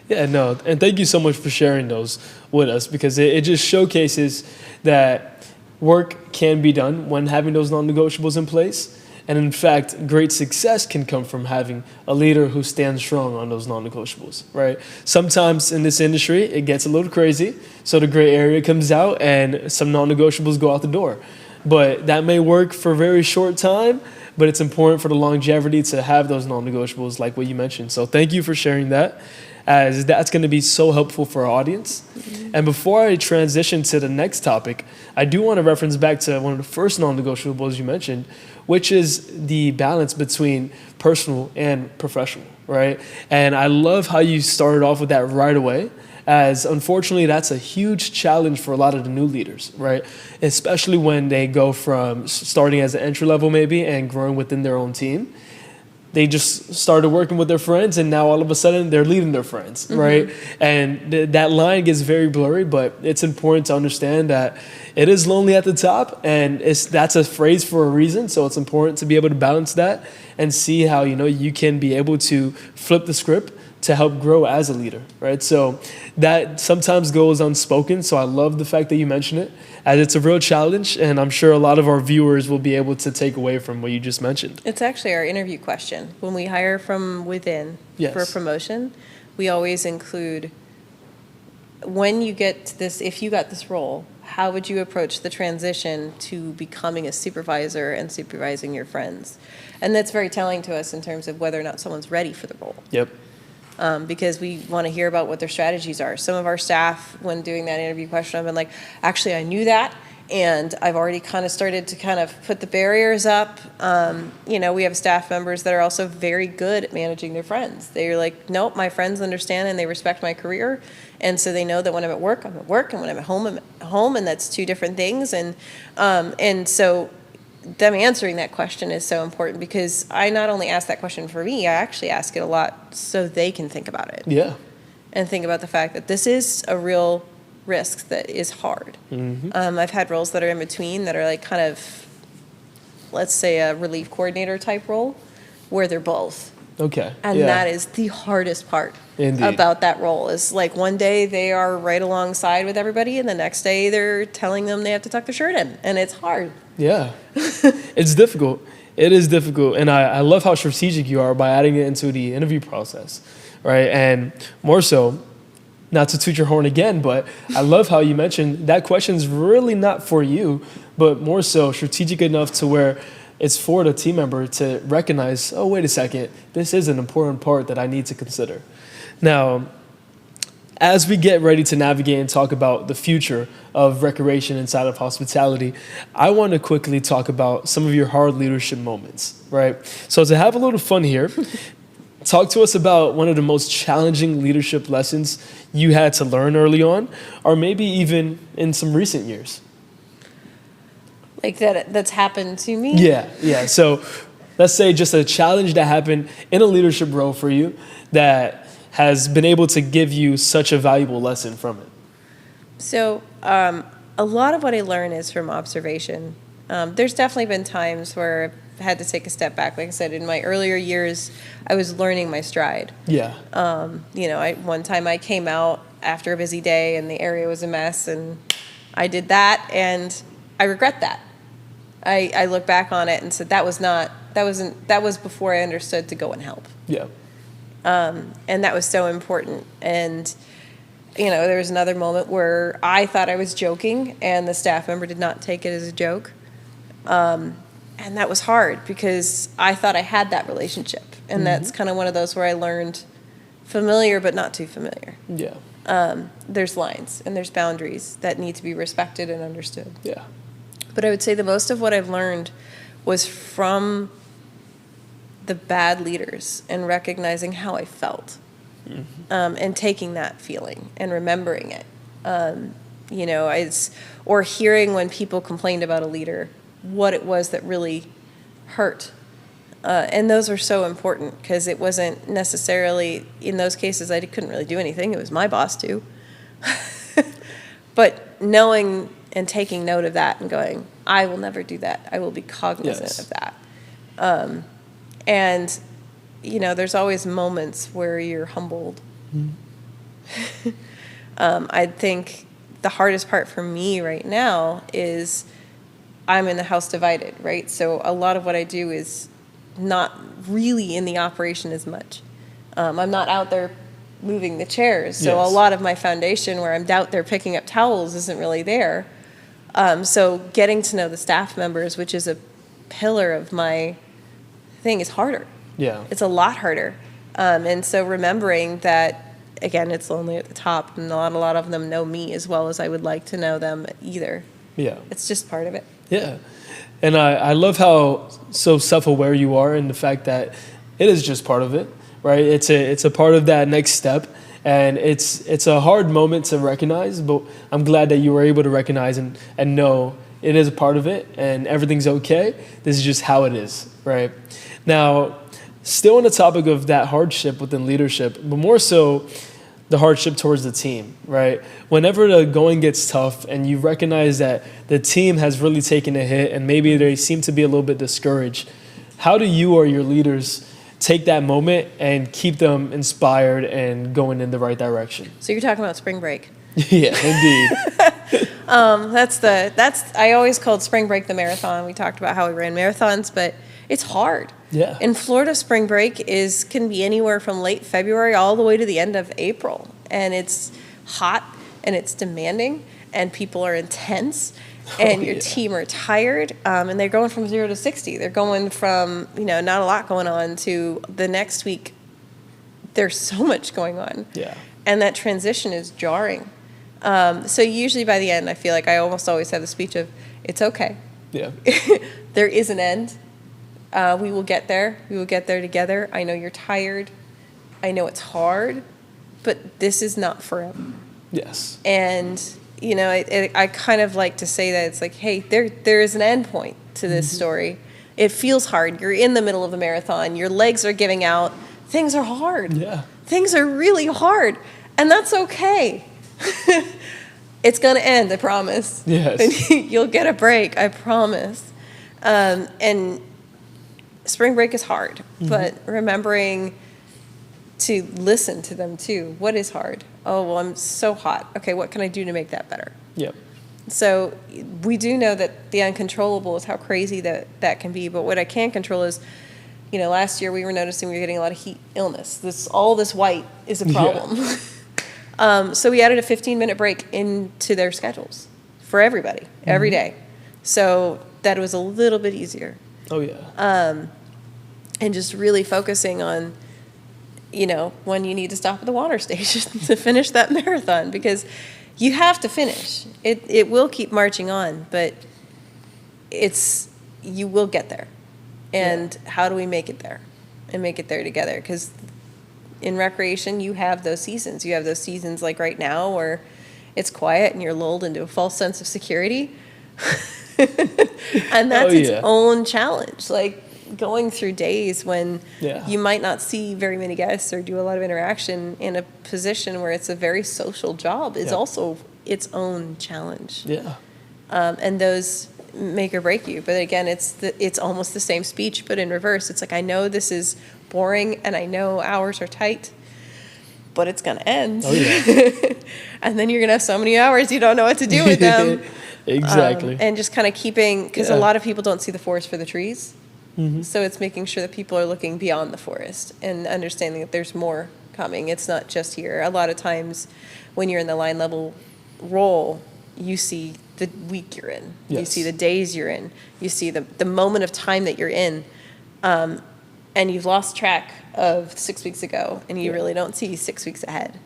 Yeah, no. And thank you so much for sharing those with us, because it just showcases that work can be done when having those non-negotiables in place. And in fact, great success can come from having a leader who stands strong on those non-negotiables, right? Sometimes in this industry, it gets a little crazy. So the gray area comes out and some non-negotiables go out the door. But that may work for a very short time, but it's important for the longevity to have those non-negotiables like what you mentioned. So thank you for sharing that, as that's going to be so helpful for our audience. And before I transition to the next topic, I do want to reference back to one of the first non-negotiables you mentioned, which is the balance between personal and professional, right? And I love how you started off with that right away, as unfortunately that's a huge challenge for a lot of the new leaders, right? Especially when they go from starting as an entry level maybe and growing within their own team. They just started working with their friends, and now all of a sudden they're leading their friends, right? And that line gets very blurry, but it's important to understand that it is lonely at the top, and that's a phrase for a reason. So it's important to be able to balance that and see how you can be able to flip the script to help grow as a leader, right? So that sometimes goes unspoken. So I love the fact that you mentioned it, as it's a real challenge, and I'm sure a lot of our viewers will be able to take away from what you just mentioned. It's actually our interview question. When we hire from within for a promotion, we always include, when you get this, if you got this role, how would you approach the transition to becoming a supervisor and supervising your friends? And that's very telling to us in terms of whether or not someone's ready for the role. Yep. Because we want to hear about what their strategies are. Some of our staff, when doing that interview question, I've been like, actually, I knew that, and I've already kind of started to kind of put the barriers up. We have staff members that are also very good at managing their friends. They're like, nope, my friends understand and they respect my career, and so they know that when I'm at work, and when I'm at home, I'm at home, and that's two different things. And so them answering that question is so important, because I not only ask that question for me, I actually ask it a lot so they can think about it. Yeah. And think about the fact that this is a real risk that is hard. I've had roles that are in between that are like kind of, let's say, a relief coordinator type role, where they're both. Okay. And that is the hardest part about that role, is like one day they are right alongside with everybody, and the next day they're telling them they have to tuck their shirt in, and it's hard. Yeah. It's difficult. It is difficult. And I love how strategic you are by adding it into the interview process, right? And more so, not to toot your horn again, but I love how you mentioned that question's really not for you, but more so strategic enough to where it's for the team member to recognize, oh, wait a second, this is an important part that I need to consider. Now, as we get ready to navigate and talk about the future of recreation inside of hospitality, I want to quickly talk about some of your hard leadership moments, right? So to have a little fun here, talk to us about one of the most challenging leadership lessons you had to learn early on, or maybe even in some recent years. Like that's happened to me? Yeah. So let's say just a challenge that happened in a leadership role for you that has been able to give you such a valuable lesson from it. So a lot of what I learn is from observation. There's definitely been times where I've had to take a step back. Like I said, in my earlier years, I was learning my stride. Yeah. One time I came out after a busy day and the area was a mess, and I did that, and I regret that. I look back on it and said that was before I understood to go and help. Yeah. And that was so important. And there was another moment where I thought I was joking, and the staff member did not take it as a joke. And that was hard, because I thought I had that relationship. And that's kind of one of those where I learned familiar but not too familiar. Yeah. There's lines and there's boundaries that need to be respected and understood. Yeah. But I would say the most of what I've learned was from the bad leaders, and recognizing how I felt, and taking that feeling and remembering it. Or hearing when people complained about a leader, what it was that really hurt. And those were so important, because it wasn't necessarily, in those cases, I couldn't really do anything. It was my boss too. But knowing and taking note of that and going, I will never do that. I will be cognizant Yes. of that. And, there's always moments where you're humbled. I think the hardest part for me right now is I'm in the house divided, right? So a lot of what I do is not really in the operation as much. I'm not out there moving the chairs. So Yes. a lot of my foundation where I'm out there picking up towels isn't really there. So getting to know the staff members, which is a pillar of my thing, is harder. Yeah. It's a lot harder. And so remembering that, again, it's lonely at the top, and not a lot of them know me as well as I would like to know them either. Yeah. It's just part of it. Yeah. And I love how so self-aware you are, and the fact that it is just part of it, right? It's a part of that next step, and it's a hard moment to recognize, but I'm glad that you were able to recognize and know it is a part of it and everything's okay. This is just how it is, right? Now, still on the topic of that hardship within leadership, but more so the hardship towards the team, right? Whenever the going gets tough and you recognize that the team has really taken a hit and maybe they seem to be a little bit discouraged, how do you or your leaders take that moment and keep them inspired and going in the right direction? So you're talking about spring break. Yeah, indeed. That's I always called spring break the marathon. We talked about how we ran marathons, but it's hard. Yeah. In Florida, spring break can be anywhere from late February all the way to the end of April. And it's hot and it's demanding and people are intense and your team are tired. And they're going from 0 to 60. They're going from, not a lot going on to the next week. There's so much going on. Yeah. And that transition is jarring. So usually by the end, I feel like I almost always have the speech of, it's okay. Yeah. There is an end. We will get there. We will get there together. I know you're tired. I know it's hard, but this is not forever. Yes. And, I kind of like to say that it's like, hey, there is an end point to this story. It feels hard. You're in the middle of a marathon. Your legs are giving out. Things are hard. Yeah. Things are really hard. And that's okay. It's going to end, I promise. Yes. And you'll get a break, I promise. And spring break is hard, but remembering to listen to them too. What is hard? Oh, well, I'm so hot. Okay, what can I do to make that better? Yep. So we do know that the uncontrollable is how crazy that can be, but what I can control is, last year we were noticing we were getting a lot of heat illness. All this white is a problem. Yeah. So we added a 15-minute break into their schedules for everybody, every day. So that was a little bit easier. Oh, yeah. And just really focusing on, when you need to stop at the water station to finish that marathon, because you have to finish. It will keep marching on, but you will get there. And how do we make it there and make it there together? Because in recreation, you have those seasons. You have those seasons like right now where it's quiet and you're lulled into a false sense of security. And that's its own challenge. Like going through days when you might not see very many guests or do a lot of interaction in a position where it's a very social job is also its own challenge. Yeah. And those make or break you. But again, it's almost the same speech, but in reverse. It's like, I know this is boring and I know hours are tight, but it's going to end. Oh, yeah. And then you're going to have so many hours you don't know what to do with them. Exactly. And just kind of keeping, because a lot of people don't see the forest for the trees. So it's making sure that people are looking beyond the forest and understanding that there's more coming. It's not just here. A lot of times when you're in the line level role, you see the week you're in. Yes. You see the days you're in. You see the moment of time that you're in. And you've lost track of 6 weeks ago, and you really don't see 6 weeks ahead.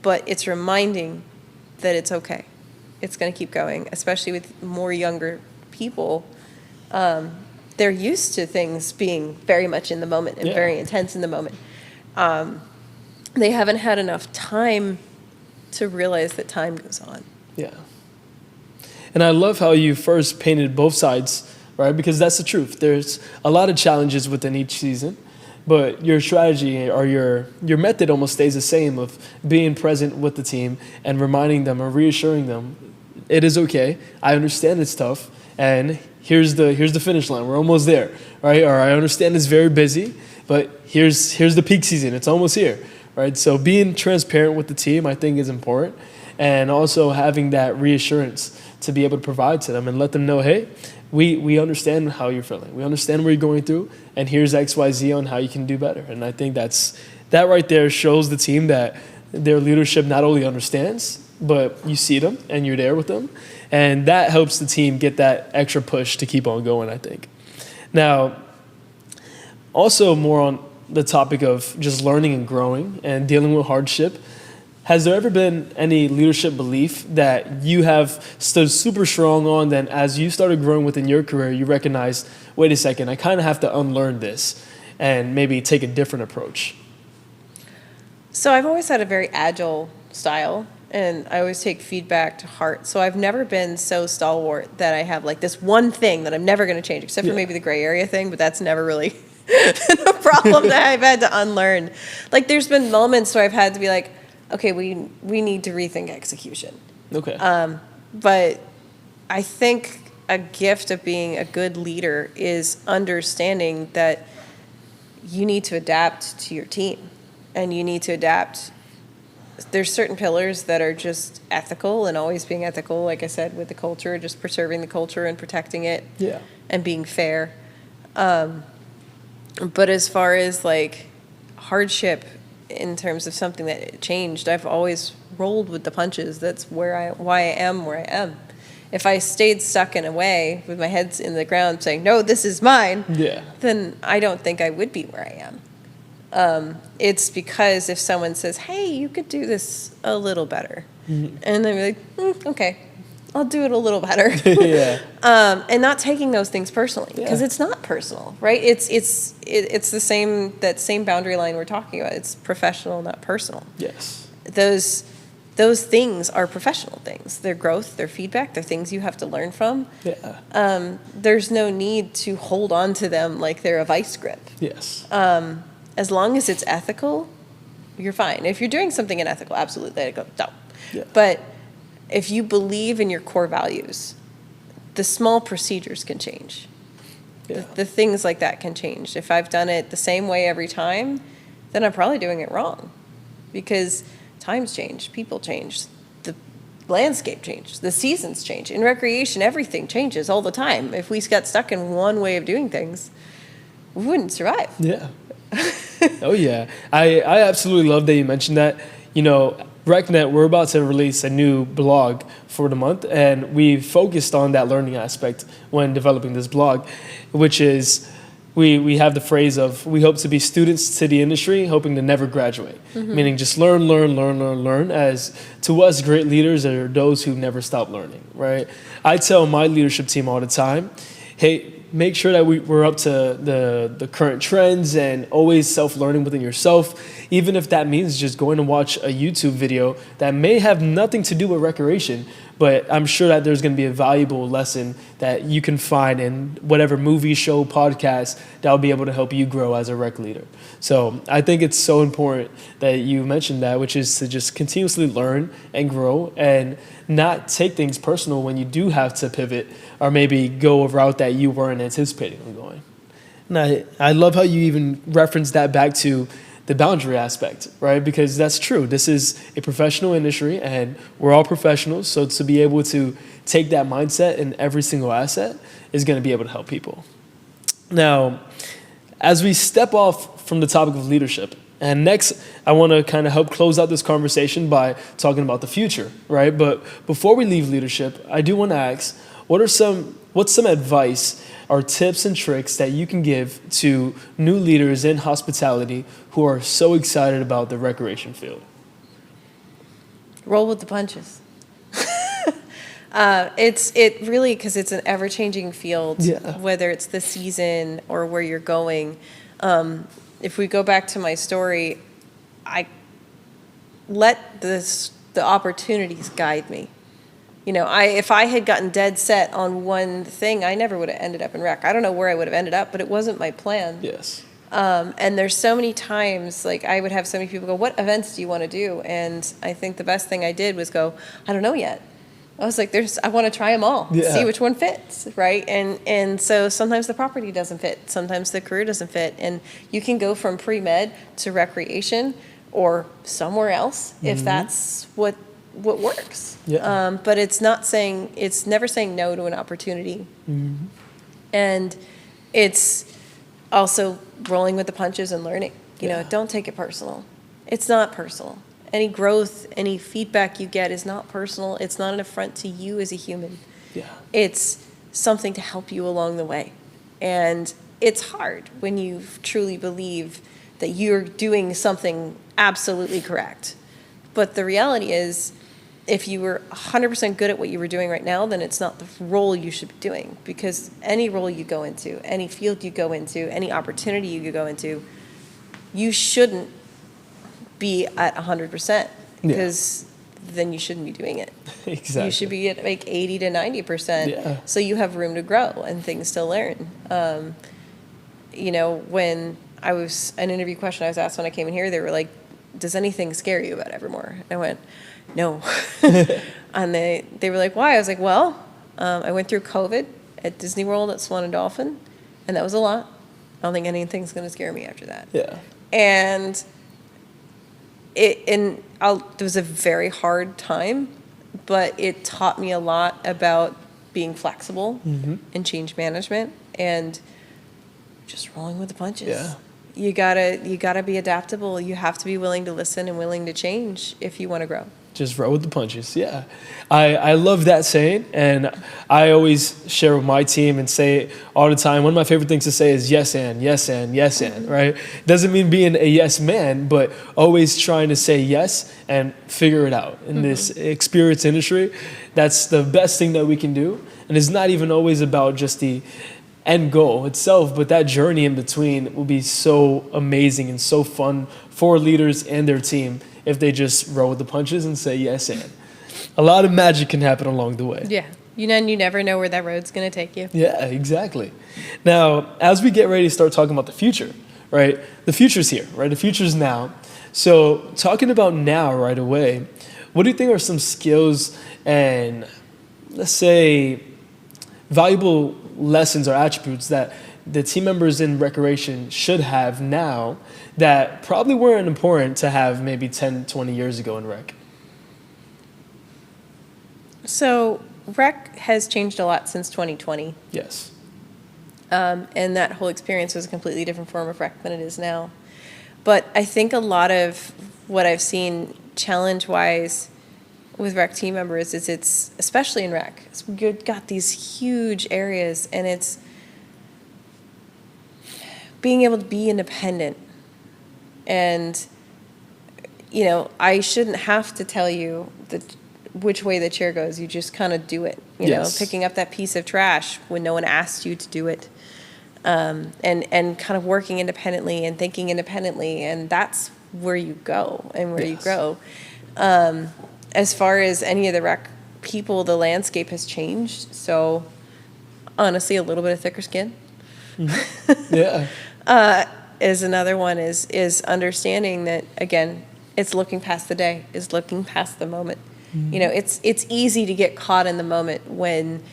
But it's reminding that it's okay. It's going to keep going, especially with more younger people. They're used to things being very much in the moment and very intense in the moment. They haven't had enough time to realize that time goes on. Yeah. And I love how you first painted both sides, right? Because that's the truth. There's a lot of challenges within each season. but your strategy or your method almost stays the same of being present with the team and reminding them or reassuring them it is okay. I understand it's tough, and here's the finish line. We're almost there, right? Or I understand it's very busy, but here's the peak season. It's almost here, right? So being transparent with the team, I think, is important, and also having that reassurance to be able to provide to them and let them know, hey, we understand how you're feeling. We understand what you're going through, and here's XYZ on how you can do better. And I think that right there shows the team that their leadership not only understands, but you see them and you're there with them. And that helps the team get that extra push to keep on going, I think. Now, also more on the topic of just learning and growing and dealing with hardship, has there ever been any leadership belief that you have stood super strong on, then as you started growing within your career, you recognized, wait a second, I kind of have to unlearn this and maybe take a different approach? So I've always had a very agile style, and I always take feedback to heart. So I've never been so stalwart that I have like this one thing that I'm never going to change, except for maybe the gray area thing, but that's never really been a problem that I've had to unlearn. Like there's been moments where I've had to be like, okay, we need to rethink execution. Okay. But I think a gift of being a good leader is understanding that you need to adapt to your team, and you need to adapt. There's certain pillars that are just ethical and always being ethical, like I said, with the culture, just preserving the culture and protecting it, and being fair. But as far as like hardship in terms of something that changed, I've always rolled with the punches. That's why I am where I am. If I stayed stuck in a way with my head in the ground saying, no, this is mine, then I don't think I would be where I am. It's because if someone says, hey, you could do this a little better, and then be like, okay, I'll do it a little better. And not taking those things personally, because it's not personal, right? It's the same, that same boundary line we're talking about. It's professional, not personal. Yes. Those things are professional things. They're growth, they're feedback, they're things you have to learn from. There's no need to hold on to them like they're a vice grip. Yes. As long as it's ethical, you're fine. If you're doing something unethical, absolutely let it go. No. But if you believe in your core values, the small procedures can change. The things like that can change. If I've done it the same way every time, then I'm probably doing it wrong, because times change, people change, the landscape changes, the seasons change. In recreation, everything changes all the time. If we got stuck in one way of doing things, we wouldn't survive. Oh, yeah. I absolutely love that you mentioned that. You know, RecNet, we're about to release a new blog for the month, and we focused on that learning aspect when developing this blog, which is we have the phrase of, we hope to be students to the industry, hoping to never graduate, meaning just learn, as to us, great leaders are those who never stop learning, right? I tell my leadership team all the time, hey, make sure that we're up to the current trends and always self-learning within yourself, even if that means just going to watch a YouTube video that may have nothing to do with recreation, but I'm sure that there's going to be a valuable lesson that you can find in whatever movie, show, podcast that will be able to help you grow as a rec leader. So I think it's so important that you mentioned that, which is to just continuously learn and grow and not take things personal when you do have to pivot or maybe go a route that you weren't anticipating on going. And I love how you even referenced that back to the boundary aspect, right? Because that's true. This is a professional industry and we're all professionals. So to be able to take that mindset in every single asset is going to be able to help people. Now, as we step off from the topic of leadership, and next, I want to kind of help close out this conversation by talking about the future, right? But before we leave leadership, I do want to ask, what's some advice or tips and tricks that you can give to new leaders in hospitality who are so excited about the recreation field? Roll with the punches. It really, because it's an ever-changing field, whether it's the season or where you're going. If we go back to my story, I let the opportunities guide me. You know, if I had gotten dead set on one thing, I never would have ended up in rec. I don't know where I would have ended up, but it wasn't my plan. Yes. And there's so many times, like I would have so many people go, what events do you want to do? And I think the best thing I did was go, I don't know yet. I was like, I want to try them all, see which one fits, right? And so sometimes the property doesn't fit, sometimes the career doesn't fit, and you can go from pre-med to recreation or somewhere else if that's what works. Yeah. But it's never saying no to an opportunity, and it's also rolling with the punches and learning. You know, don't take it personal. It's not personal. Any growth, any feedback you get is not personal. It's not an affront to you as a human. Yeah. It's something to help you along the way. And it's hard when you truly believe that you're doing something absolutely correct. But the reality is, if you were 100% good at what you were doing right now, then it's not the role you should be doing. Because any role you go into, any field you go into, any opportunity you go into, you shouldn't be at 100%, because then you shouldn't be doing it. Exactly. You should be at like 80 to 90%, so you have room to grow and things to learn. You know, when an interview question I was asked when I came in here, they were like, does anything scare you about Evermore? And I went, no. And they were like, why? I was like, well, I went through COVID at Disney World at Swan and Dolphin, and that was a lot. I don't think anything's going to scare me after that. Yeah. And it was a very hard time, but it taught me a lot about being flexible and change management and just rolling with the punches. Yeah. You gotta be adaptable. You have to be willing to listen and willing to change if you want to grow. Just roll with the punches. Yeah. I love that saying, and I always share with my team and say it all the time. One of my favorite things to say is yes and, yes and, yes and, right? Doesn't mean being a yes man, but always trying to say yes and figure it out. In this experience industry, that's the best thing that we can do. And it's not even always about just the end goal itself, but that journey in between will be so amazing and so fun for leaders and their team if they just roll with the punches and say yes and. A lot of magic can happen along the way. Yeah. You never know where that road's going to take you. Yeah, exactly. Now, as we get ready to start talking about the future, right? The future's here, right? The future's now. So talking about now right away, what do you think are some skills and, let's say, valuable lessons or attributes that the team members in recreation should have now that probably weren't important to have maybe 10, 20 years ago in rec? So rec has changed a lot since 2020. Yes. And that whole experience was a completely different form of rec than it is now. But I think a lot of what I've seen challenge-wise with rec team members is it's, especially in rec, you've got these huge areas, and it's being able to be independent. And, you know, I shouldn't have to tell you which way the chair goes. You just kind of do it, you know, picking up that piece of trash when no one asked you to do it. And kind of working independently and thinking independently, and that's where you go and where you grow. As far as any of the rec people, the landscape has changed. So honestly, a little bit of thicker skin. Yeah. Is another one is understanding that, again, it's looking past the day, is looking past the moment. You know, it's easy to get caught in the moment when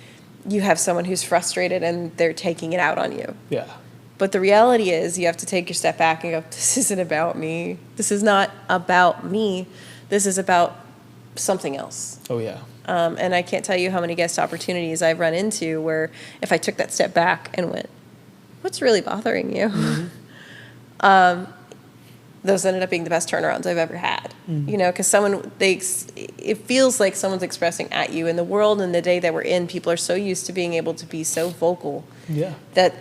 you have someone who's frustrated and they're taking it out on you. Yeah. But the reality is you have to take your step back and go, this isn't about me. This is not about me. This is about something else. Oh, yeah. And I can't tell you how many guest opportunities I've run into where if I took that step back and went, what's really bothering you? Those ended up being the best turnarounds I've ever had. You know, because it feels like someone's expressing at you. In the world and the day that we're in, people are so used to being able to be so vocal that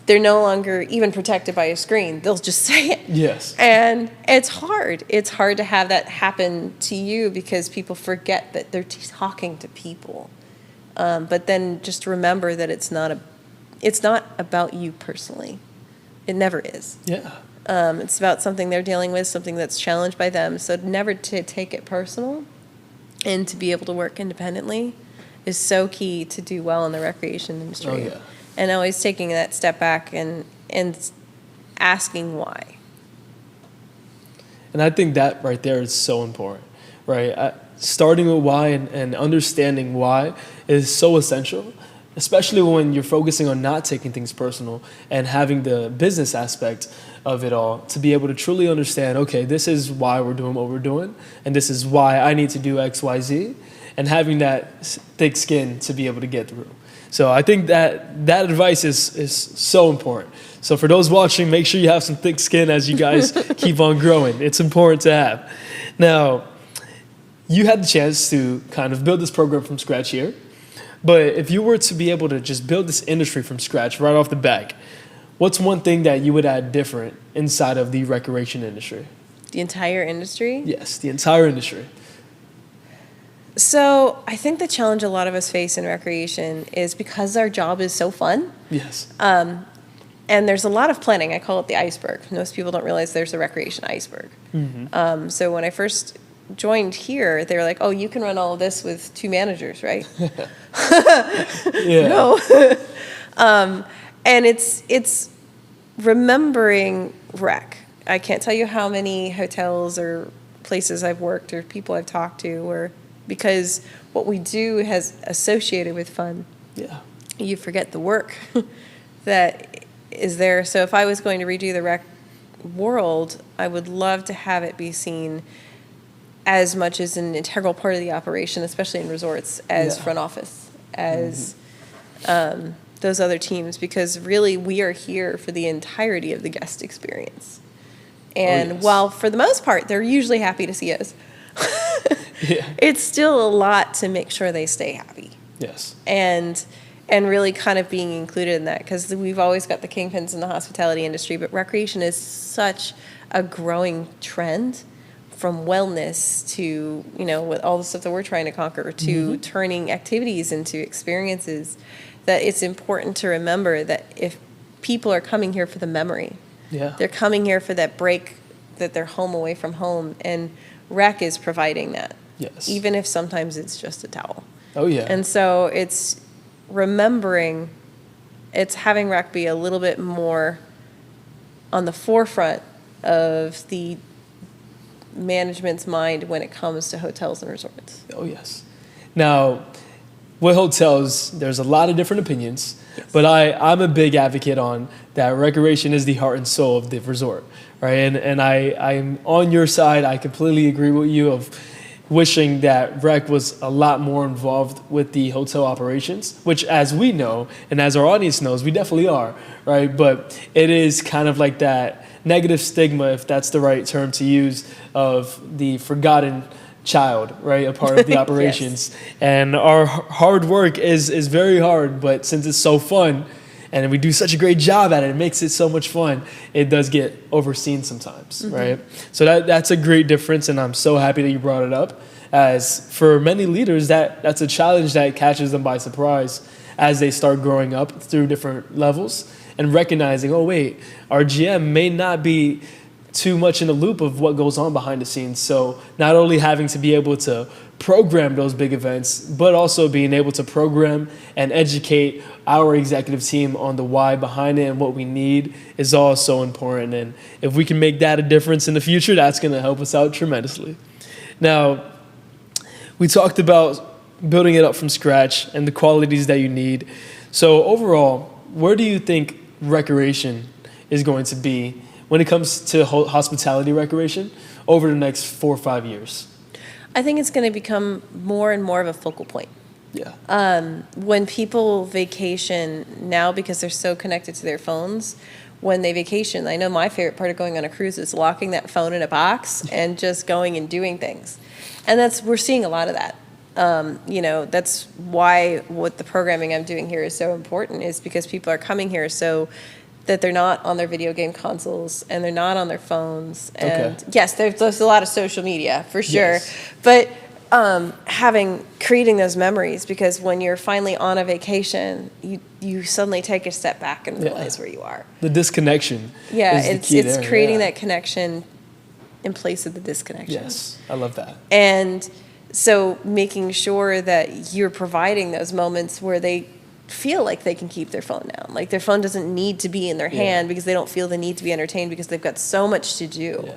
they're no longer even protected by a screen. They'll just say it. Yes. And it's hard. It's hard to have that happen to you because people forget that they're talking to people. But then just remember that it's not about you personally. It never is. Yeah. It's about something they're dealing with, something that's challenged by them. So never to take it personal and to be able to work independently is so key to do well in the recreation industry. Oh, yeah. And always taking that step back and asking why. And I think that right there is so important, right? Starting with why and understanding why is so essential, especially when you're focusing on not taking things personal and having the business aspect of it all to be able to truly understand, okay, this is why we're doing what we're doing, and this is why I need to do X, Y, Z, and having that thick skin to be able to get through. So I think that advice is so important. So for those watching, make sure you have some thick skin as you guys keep on growing. It's important to have. Now, you had the chance to kind of build this program from scratch here. But if you were to be able to just build this industry from scratch right off the bat, what's one thing that you would add different inside of the recreation industry? The entire industry? Yes, the entire industry. So I think the challenge a lot of us face in recreation is because our job is so fun. Yes. And there's a lot of planning. I call it the iceberg. Most people don't realize there's a recreation iceberg. Mm-hmm. So when I first joined here, they were like, "Oh, you can run all of this with 2 managers, right?" Yeah. No. And it's remembering rec. I can't tell you how many hotels or places I've worked or people I've talked to where, because what we do has associated with fun, Yeah. you forget the work that is there. So if I was going to redo the rec world, I would love to have it be seen as much as an integral part of the operation, especially in resorts, as front office, as those other teams, because really we are here for the entirety of the guest experience. And while for the most part, they're usually happy to see us, it's still a lot to make sure they stay happy. Yes. And really kind of being included in that, because we've always got the kingpins in the hospitality industry, but recreation is such a growing trend, from wellness to, with all the stuff that we're trying to conquer, to turning activities into experiences, that it's important to remember that if people are coming here for the memory, they're coming here for that break, that they're home away from home, and rec is providing that. Yes. Even if sometimes it's just a towel. Oh, yeah. And so it's remembering, it's having rec be a little bit more on the forefront of the management's mind when it comes to hotels and resorts. Oh, yes. Now, with hotels, there's a lot of different opinions, but I'm a big advocate on that recreation is the heart and soul of the resort, right? And I'm on your side. I completely agree with you of wishing that rec was a lot more involved with the hotel operations, which, as we know and as our audience knows, we definitely are, right? But it is kind of like that negative stigma, if that's the right term to use, of the forgotten child, right? A part of the operations. And our hard work is very hard, but since it's so fun and we do such a great job at it, it makes it so much fun, it does get overseen sometimes, right? So that's a great difference, and I'm so happy that you brought it up, as for many leaders, that's a challenge that catches them by surprise as they start growing up through different levels and recognizing, oh, wait, our GM may not be too much in the loop of what goes on behind the scenes. So not only having to be able to program those big events, but also being able to program and educate our executive team on the why behind it and what we need is all so important. And if we can make that a difference in the future, that's going to help us out tremendously. Now, we talked about building it up from scratch and the qualities that you need. So overall, where do you think recreation is going to be when it comes to hospitality recreation over the next 4 or 5 years? I think it's going to become more and more of a focal point. Yeah. When people vacation now, because they're so connected to their phones, when they vacation, I know my favorite part of going on a cruise is locking that phone in a box and just going and doing things. And we're seeing a lot of that. That's why what the programming I'm doing here is so important, is because people are coming here so that they're not on their video game consoles and they're not on their phones. And yes, there's a lot of social media for sure, but creating those memories, because when you're finally on a vacation, you suddenly take a step back and realize where you are. The disconnection. Yeah, is the key it's there. creating that connection in place of the disconnection. Yes, I love that. And so making sure that you're providing those moments where they feel like they can keep their phone down. Like their phone doesn't need to be in their hand because they don't feel the need to be entertained because they've got so much to do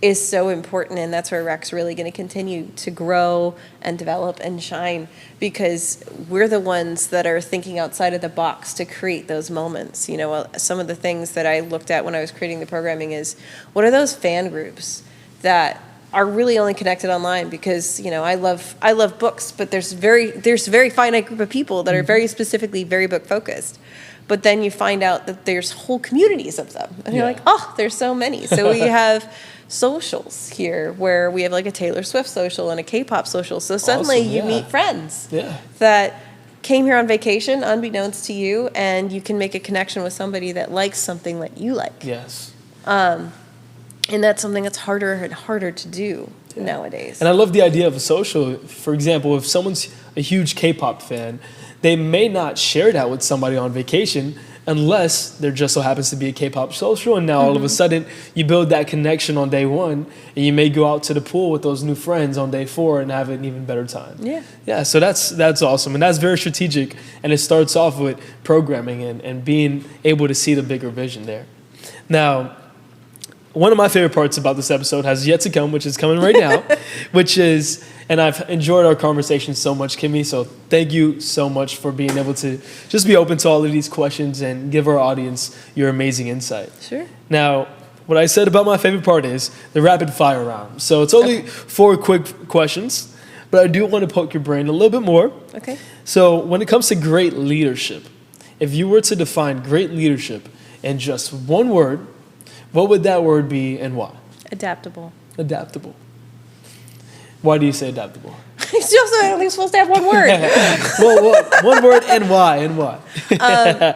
is so important. And that's where Rec's really going to continue to grow and develop and shine, because we're the ones that are thinking outside of the box to create those moments. You know, some of the things that I looked at when I was creating the programming is, what are those fan groups that are really only connected online? Because, you know, I love books, but there's very finite group of people that are very specifically very book focused. But then you find out that there's whole communities of them, and you're like, oh, there's so many. So we have socials here where we have like a Taylor Swift social and a K-pop social. So suddenly you meet friends that came here on vacation unbeknownst to you, and you can make a connection with somebody that likes something that you like. Yes. And that's something that's harder and harder to do nowadays. And I love the idea of a social. For example, if someone's a huge K-pop fan, they may not share that with somebody on vacation unless there just so happens to be a K-pop social. And now all of a sudden you build that connection on day one, and you may go out to the pool with those new friends on day 4 and have an even better time. Yeah, so that's awesome. And that's very strategic. And it starts off with programming and being able to see the bigger vision there. Now, one of my favorite parts about this episode has yet to come, which is coming right now, which is, and I've enjoyed our conversation so much, Kimi, so thank you so much for being able to just be open to all of these questions and give our audience your amazing insight. Sure. Now, what I said about my favorite part is the rapid fire round. So it's only 4 quick questions, but I do want to poke your brain a little bit more. Okay. So when it comes to great leadership, if you were to define great leadership in just one word, what would that word be and why? Adaptable. Adaptable. Why do you say adaptable? It's just only supposed to have one word. Well, one word and why? And why?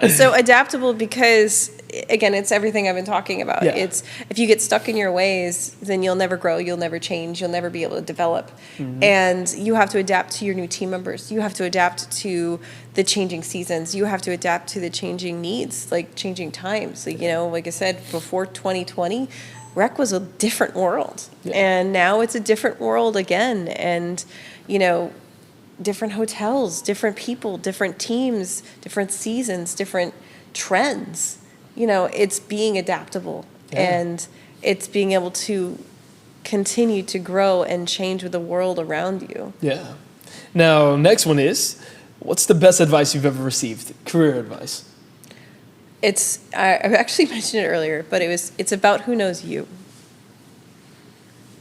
So adaptable because, again, it's everything I've been talking about. Yeah. It's if you get stuck in your ways, then you'll never grow, you'll never change, you'll never be able to develop. And you have to adapt to your new team members. You have to adapt to the changing seasons. You have to adapt to the changing needs, like changing times. Like, you know, like I said, before 2020, Rec was a different world. And now it's a different world again. And, you know, different hotels, different people, different teams, different seasons, different trends. You know, it's being adaptable and it's being able to continue to grow and change with the world around you. Yeah. Now, next one is, what's the best advice you've ever received? Career advice. I've actually mentioned it earlier, but it's about who knows you.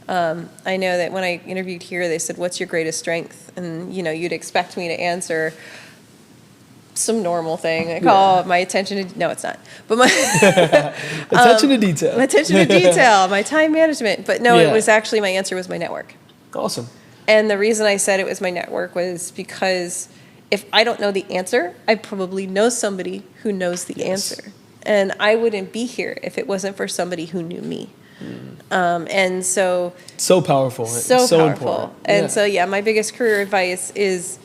I know that when I interviewed here, they said, what's your greatest strength? And, you know, you'd expect me to answer some normal thing, like, oh, my attention to, no, it's not. But my attention to detail. My attention to detail, my time management. But no, it was actually, my answer was my network. Awesome. And the reason I said it was my network was because if I don't know the answer, I probably know somebody who knows the answer. And I wouldn't be here if it wasn't for somebody who knew me. And so... So powerful. So powerful. Important. And so, my biggest career advice is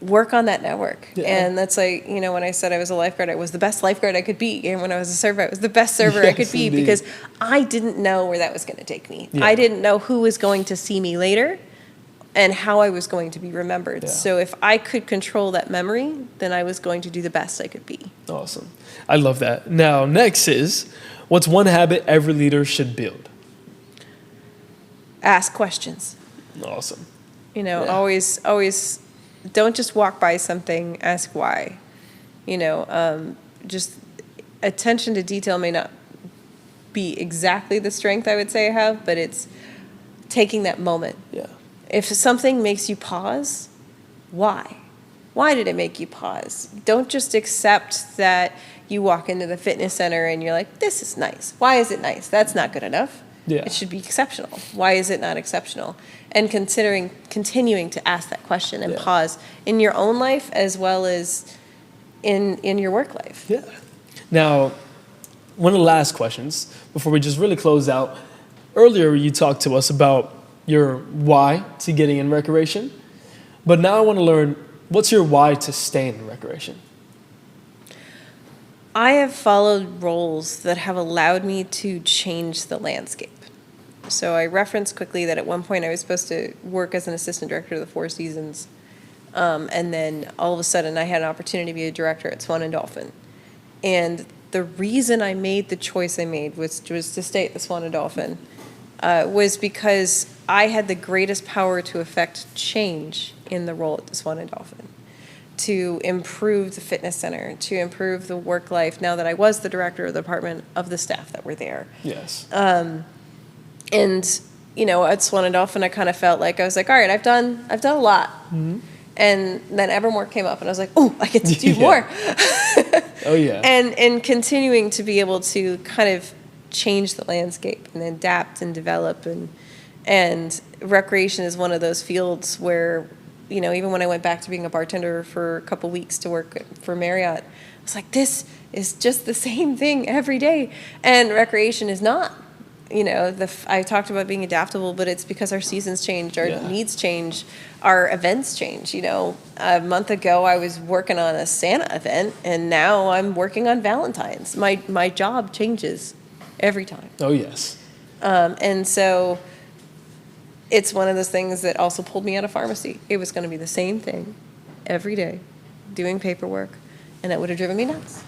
work on that network. And that's like, you know, when I said I was a lifeguard, I was the best lifeguard I could be. And when I was a server, I was the best server I could be, because I didn't know where that was going to take me. I didn't know who was going to see me later and how I was going to be remembered. So if I could control that memory, then I was going to do the best I could be. Awesome. I love that. Now, next is, what's one habit every leader should build? Ask questions. Awesome. You know, always don't just walk by something, ask why. You know, just attention to detail may not be exactly the strength I would say I have, but it's taking that moment. If something makes you pause, why? Why did it make you pause? Don't just accept that you walk into the fitness center and you're like, this is nice. Why is it nice? That's not good enough. It should be exceptional. Why is it not exceptional? And continuing to ask that question and pause in your own life as well as in your work life. Now, one of the last questions before we just really close out. Earlier, you talked to us about your why to getting in recreation, but now I want to learn, what's your why to stay in recreation? I have followed roles that have allowed me to change the landscape. So I referenced quickly that at one point I was supposed to work as an assistant director of the Four Seasons. And then all of a sudden, I had an opportunity to be a director at Swan and Dolphin. And the reason I made the choice I made was to stay at the Swan and Dolphin was because I had the greatest power to affect change in the role at the Swan and Dolphin, to improve the fitness center, to improve the work life, now that I was the director of the department, of the staff that were there. Yes. And, you know, at Swan and Dolphin, I kind of felt like, I was like, all right, I've done a lot. Mm-hmm. And then Evermore came up, and I was like, oh, I get to do more. Oh, yeah. And continuing to be able to kind of change the landscape and adapt and develop. And recreation is one of those fields where, you know, even when I went back to being a bartender for a couple weeks to work for Marriott, I was like, this is just the same thing every day. And recreation is not. You know, I talked about being adaptable, but it's because our seasons change, our needs change, our events change. You know, a month ago I was working on a Santa event, and now I'm working on Valentine's. My job changes every time. Oh, yes. And so it's one of those things that also pulled me out of pharmacy. It was going to be the same thing every day, doing paperwork, and it would have driven me nuts.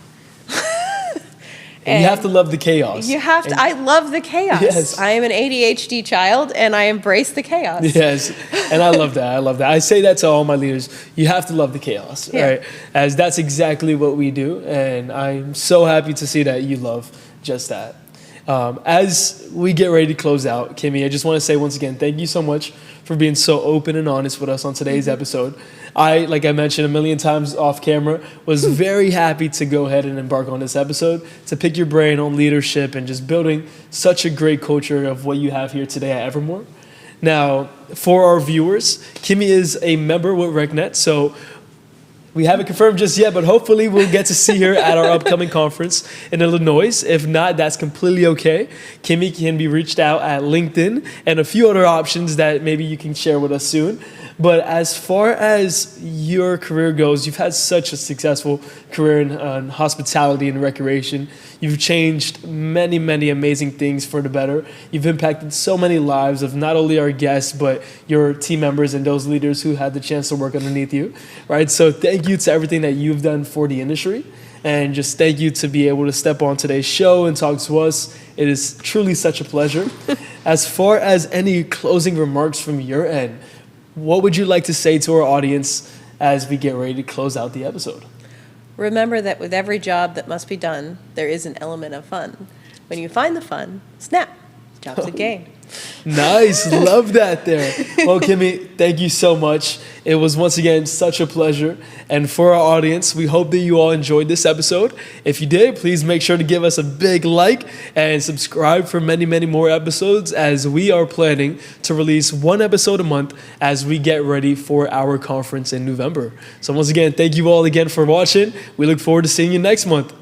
And you have to love the chaos. You have to. I love the chaos. Yes. I am an ADHD child, and I embrace the chaos. Yes, and I love that. I love that. I say that to all my leaders. You have to love the chaos, right? As that's exactly what we do, and I'm so happy to see that you love just that. As we get ready to close out, Kimi, I just want to say once again, thank you so much for being so open and honest with us on today's episode. Like I mentioned a million times off camera, was very happy to go ahead and embark on this episode, to pick your brain on leadership and just building such a great culture of what you have here today at Evermore. Now, for our viewers, Kimi is a member with RecNet, so we haven't confirmed just yet, but hopefully we'll get to see her at our upcoming conference in Illinois. If not, that's completely okay. Kimi can be reached out at LinkedIn and a few other options that maybe you can share with us soon. But as far as your career goes, you've had such a successful career in hospitality and recreation. You've changed many, many amazing things for the better. You've impacted so many lives of not only our guests, but your team members and those leaders who had the chance to work underneath you, right? So thank you to everything that you've done for the industry. And just thank you to be able to step on today's show and talk to us. It is truly such a pleasure. As far as any closing remarks from your end, what would you like to say to our audience as we get ready to close out the episode? Remember that with every job that must be done, there is an element of fun. When you find the fun, snap, job's a game. Nice. Love that there. Well, Kimi, thank you so much. It was once again such a pleasure. And for our audience, we hope that you all enjoyed this episode. If you did, please make sure to give us a big like and subscribe for many, many more episodes, as we are planning to release one episode a month as we get ready for our conference in November. So once again, thank you all again for watching. We look forward to seeing you next month.